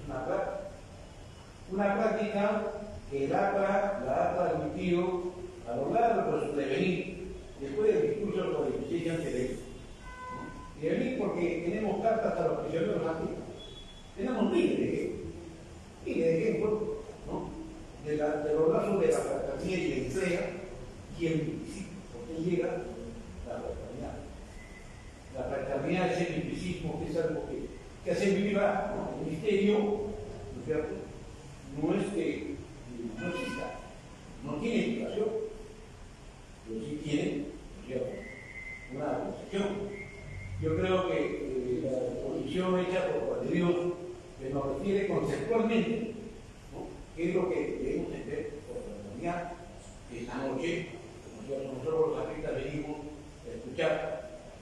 es una práctica que el APA la ha transmitido a lo largo de su devenir, después del discurso sobre el 16 antes de eso. Y venir porque tenemos cartas a los prisioneros antiguos. Tenemos miles de ejemplos, ¿no?, de los lazos de la fraternidad y la entrega y el misticismo. Porque llega la fraternidad. La fraternidad es el misticismo, que es algo que hace vivir el misterio, ¿no es cierto? No es que no exista, no tiene explicación, pero sí tiene, ¿no es cierto?, una concepción. Yo creo que la exposición hecha por Juan de Dios, que nos refiere conceptualmente, ¿no?, qué es lo que debemos entender por la comunidad, que esta noche, nosotros los artistas venimos a escuchar,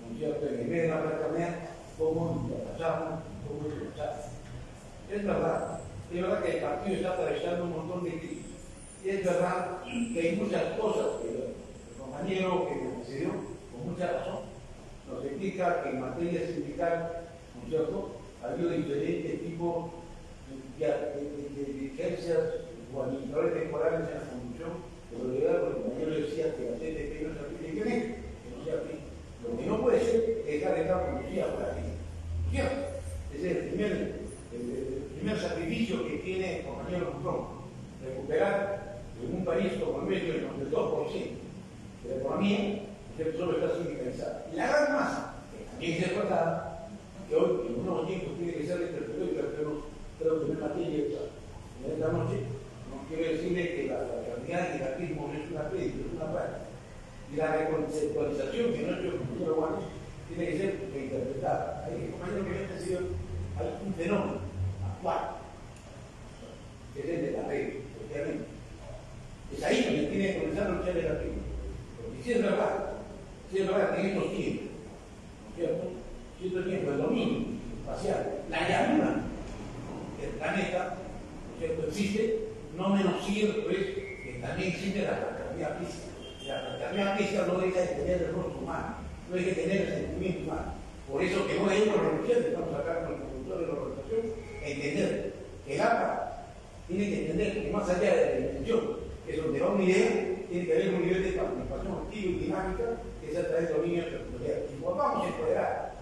¿no es cierto?, en el medio de la fraternidad, cómo nos pasamos, cómo se pasamos. Es verdad que el partido está atravesando un montón de crisis. Y es verdad que hay muchas cosas que el compañero que me precedió, con mucha razón, nos explica que en materia sindical, ¿no es cierto?, ha habido diferentes tipos de dirigencias o administradores temporales en la conducción, pero de verdad el compañero decía que la CTP no se aplique que no se aplique. Lo que no puede ser es dejar de estar conducida por aquí. ¿Cierto? Ese es el primer sacrificio que tiene el compañero Guzón, recuperar en un país como el medio, en donde el 2% de la economía solo está sindicalizada. Y la gran masa, que también es verdad, que hoy en unos tiempos tiene que ser interpretado, pero creo que no es materia en esta noche, no quiero decirle que la fraternidad y el anarquismo no es una prédica, es una práctica. Y la reconceptualización que no ha hecho el compañero Juanes tiene que ser reinterpretada. Hay que compañero que ha sido un fenómeno actual, que es el de la regla, efectivamente. Es ahí donde tiene que comenzar a luchar el anarquismo. Porque si es verdad que en estos tiempos, ¿no es cierto?, si estos tiempos, el dominio espacial, la llanura del planeta, ¿no es cierto?, existe, no menos cierto es que también existe la fraternidad física. La fraternidad física no deja de tener el rostro humano, no deja de tener el sentimiento humano. Por eso que no debemos renunciar, estamos acá con el conductor de la organización, entender que el APA tiene que entender que más allá de la intención, que es donde va una idea, tiene que haber un nivel de participación activa y dinámica que es a través de dominio territorial. Si nos vamos a empoderar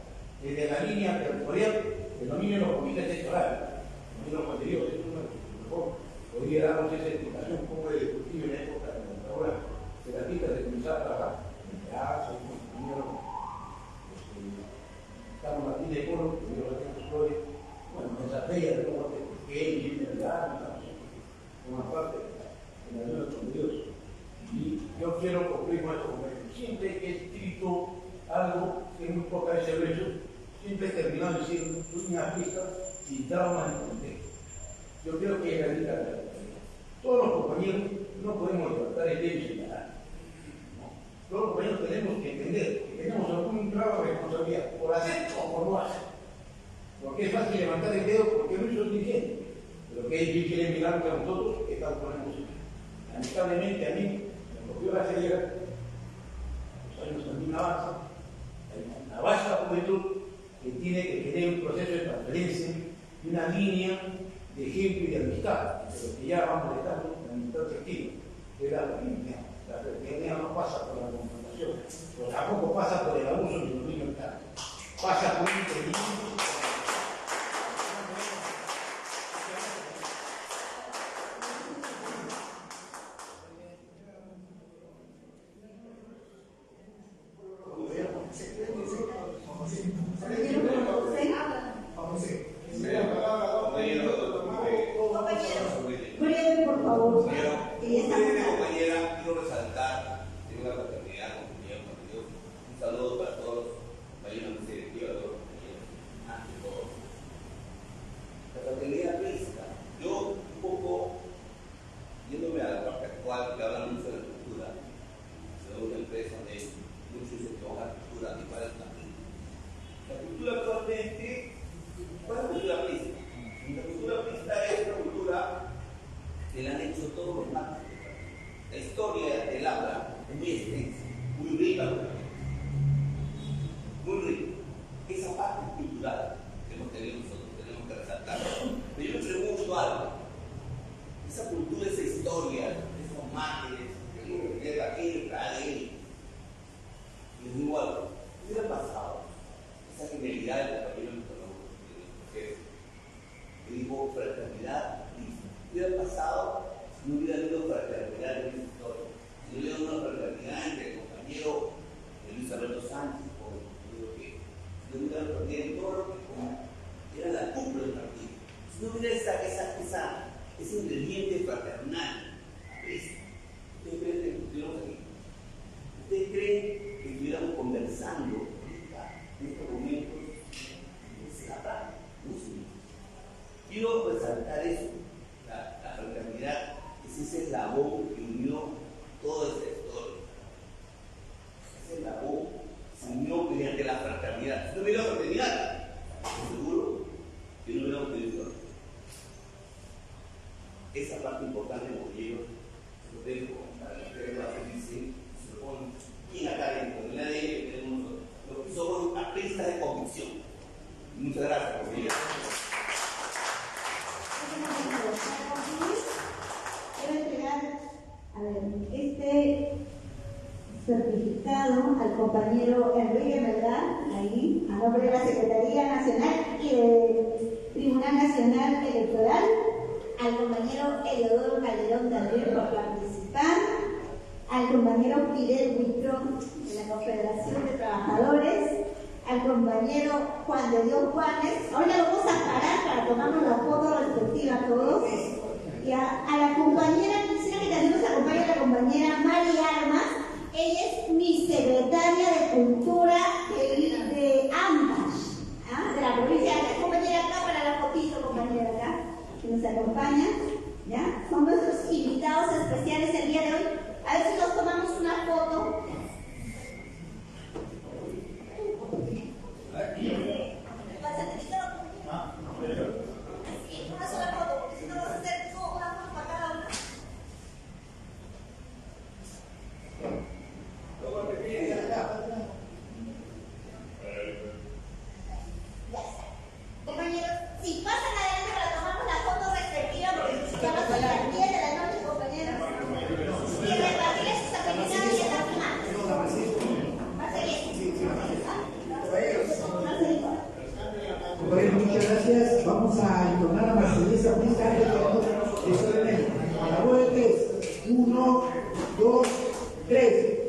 desde la línea territorial, el dominio de los comités sectorales, de los contenidos, es una mejor. Podría darnos esa explicación cómo es discutible en la época de la dictadura seratista de comenzar a trabajar. Ya somos compañeros, estamos aquí de coro, que yo lo tengo flores, bueno, en esa feria de cómo que él viene de la estamos en una parte de la ayuda con Dios. Y yo quiero cumplir con esto. Siempre he escrito algo que muy pocas veces lo he hecho, siempre he terminado diciendo, soy un artista sin traumas ni contexto. Yo creo que es la única realidad. Todos los compañeros no podemos tratar el dedo y señalar. Todos los compañeros tenemos que entender que tenemos algún grado de responsabilidad por hacer o por no hacer. Porque es fácil levantar el dedo porque no hizo el dirigente. Pero que ellos quieren mirar a nosotros que estamos con la música. Lamentablemente a mí me cogió la ceguera, los años también avanzan, hay una vasta juventud que tiene que tener un proceso de transferencia y una línea de ejemplo y de amistad, de lo que ya vamos dejando en la amistad efectiva, que es la fraternidad. La fraternidad no pasa por la confrontación, pero tampoco pasa por el abuso del dominio mental, pasa por un entendimiento. Certificado al compañero Enrique Melgar, ahí, a nombre de la Secretaría Nacional y del Tribunal Nacional Electoral, al compañero Eleodoro Calderón también por participar, al compañero Fidel Huitrón de la Confederación de Trabajadores, al compañero Juan de Dios Juanes. Ahora vamos a parar para tomarnos la foto respectiva a todos. Y a la compañera, quisiera que también nos acompañe la compañera Mari Armas. Ella es mi secretaria de Cultura de Ancash, de la provincia de Ancash. Compañera acá para la fotito, compañera acá, que nos acompaña. ¿Ya? Son nuestros invitados especiales el día de hoy. A ver si nos tomamos una foto. Una sola foto, porque si no vas a hacer una foto para cada una. 1, 2, 3.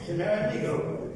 Se me va el micro.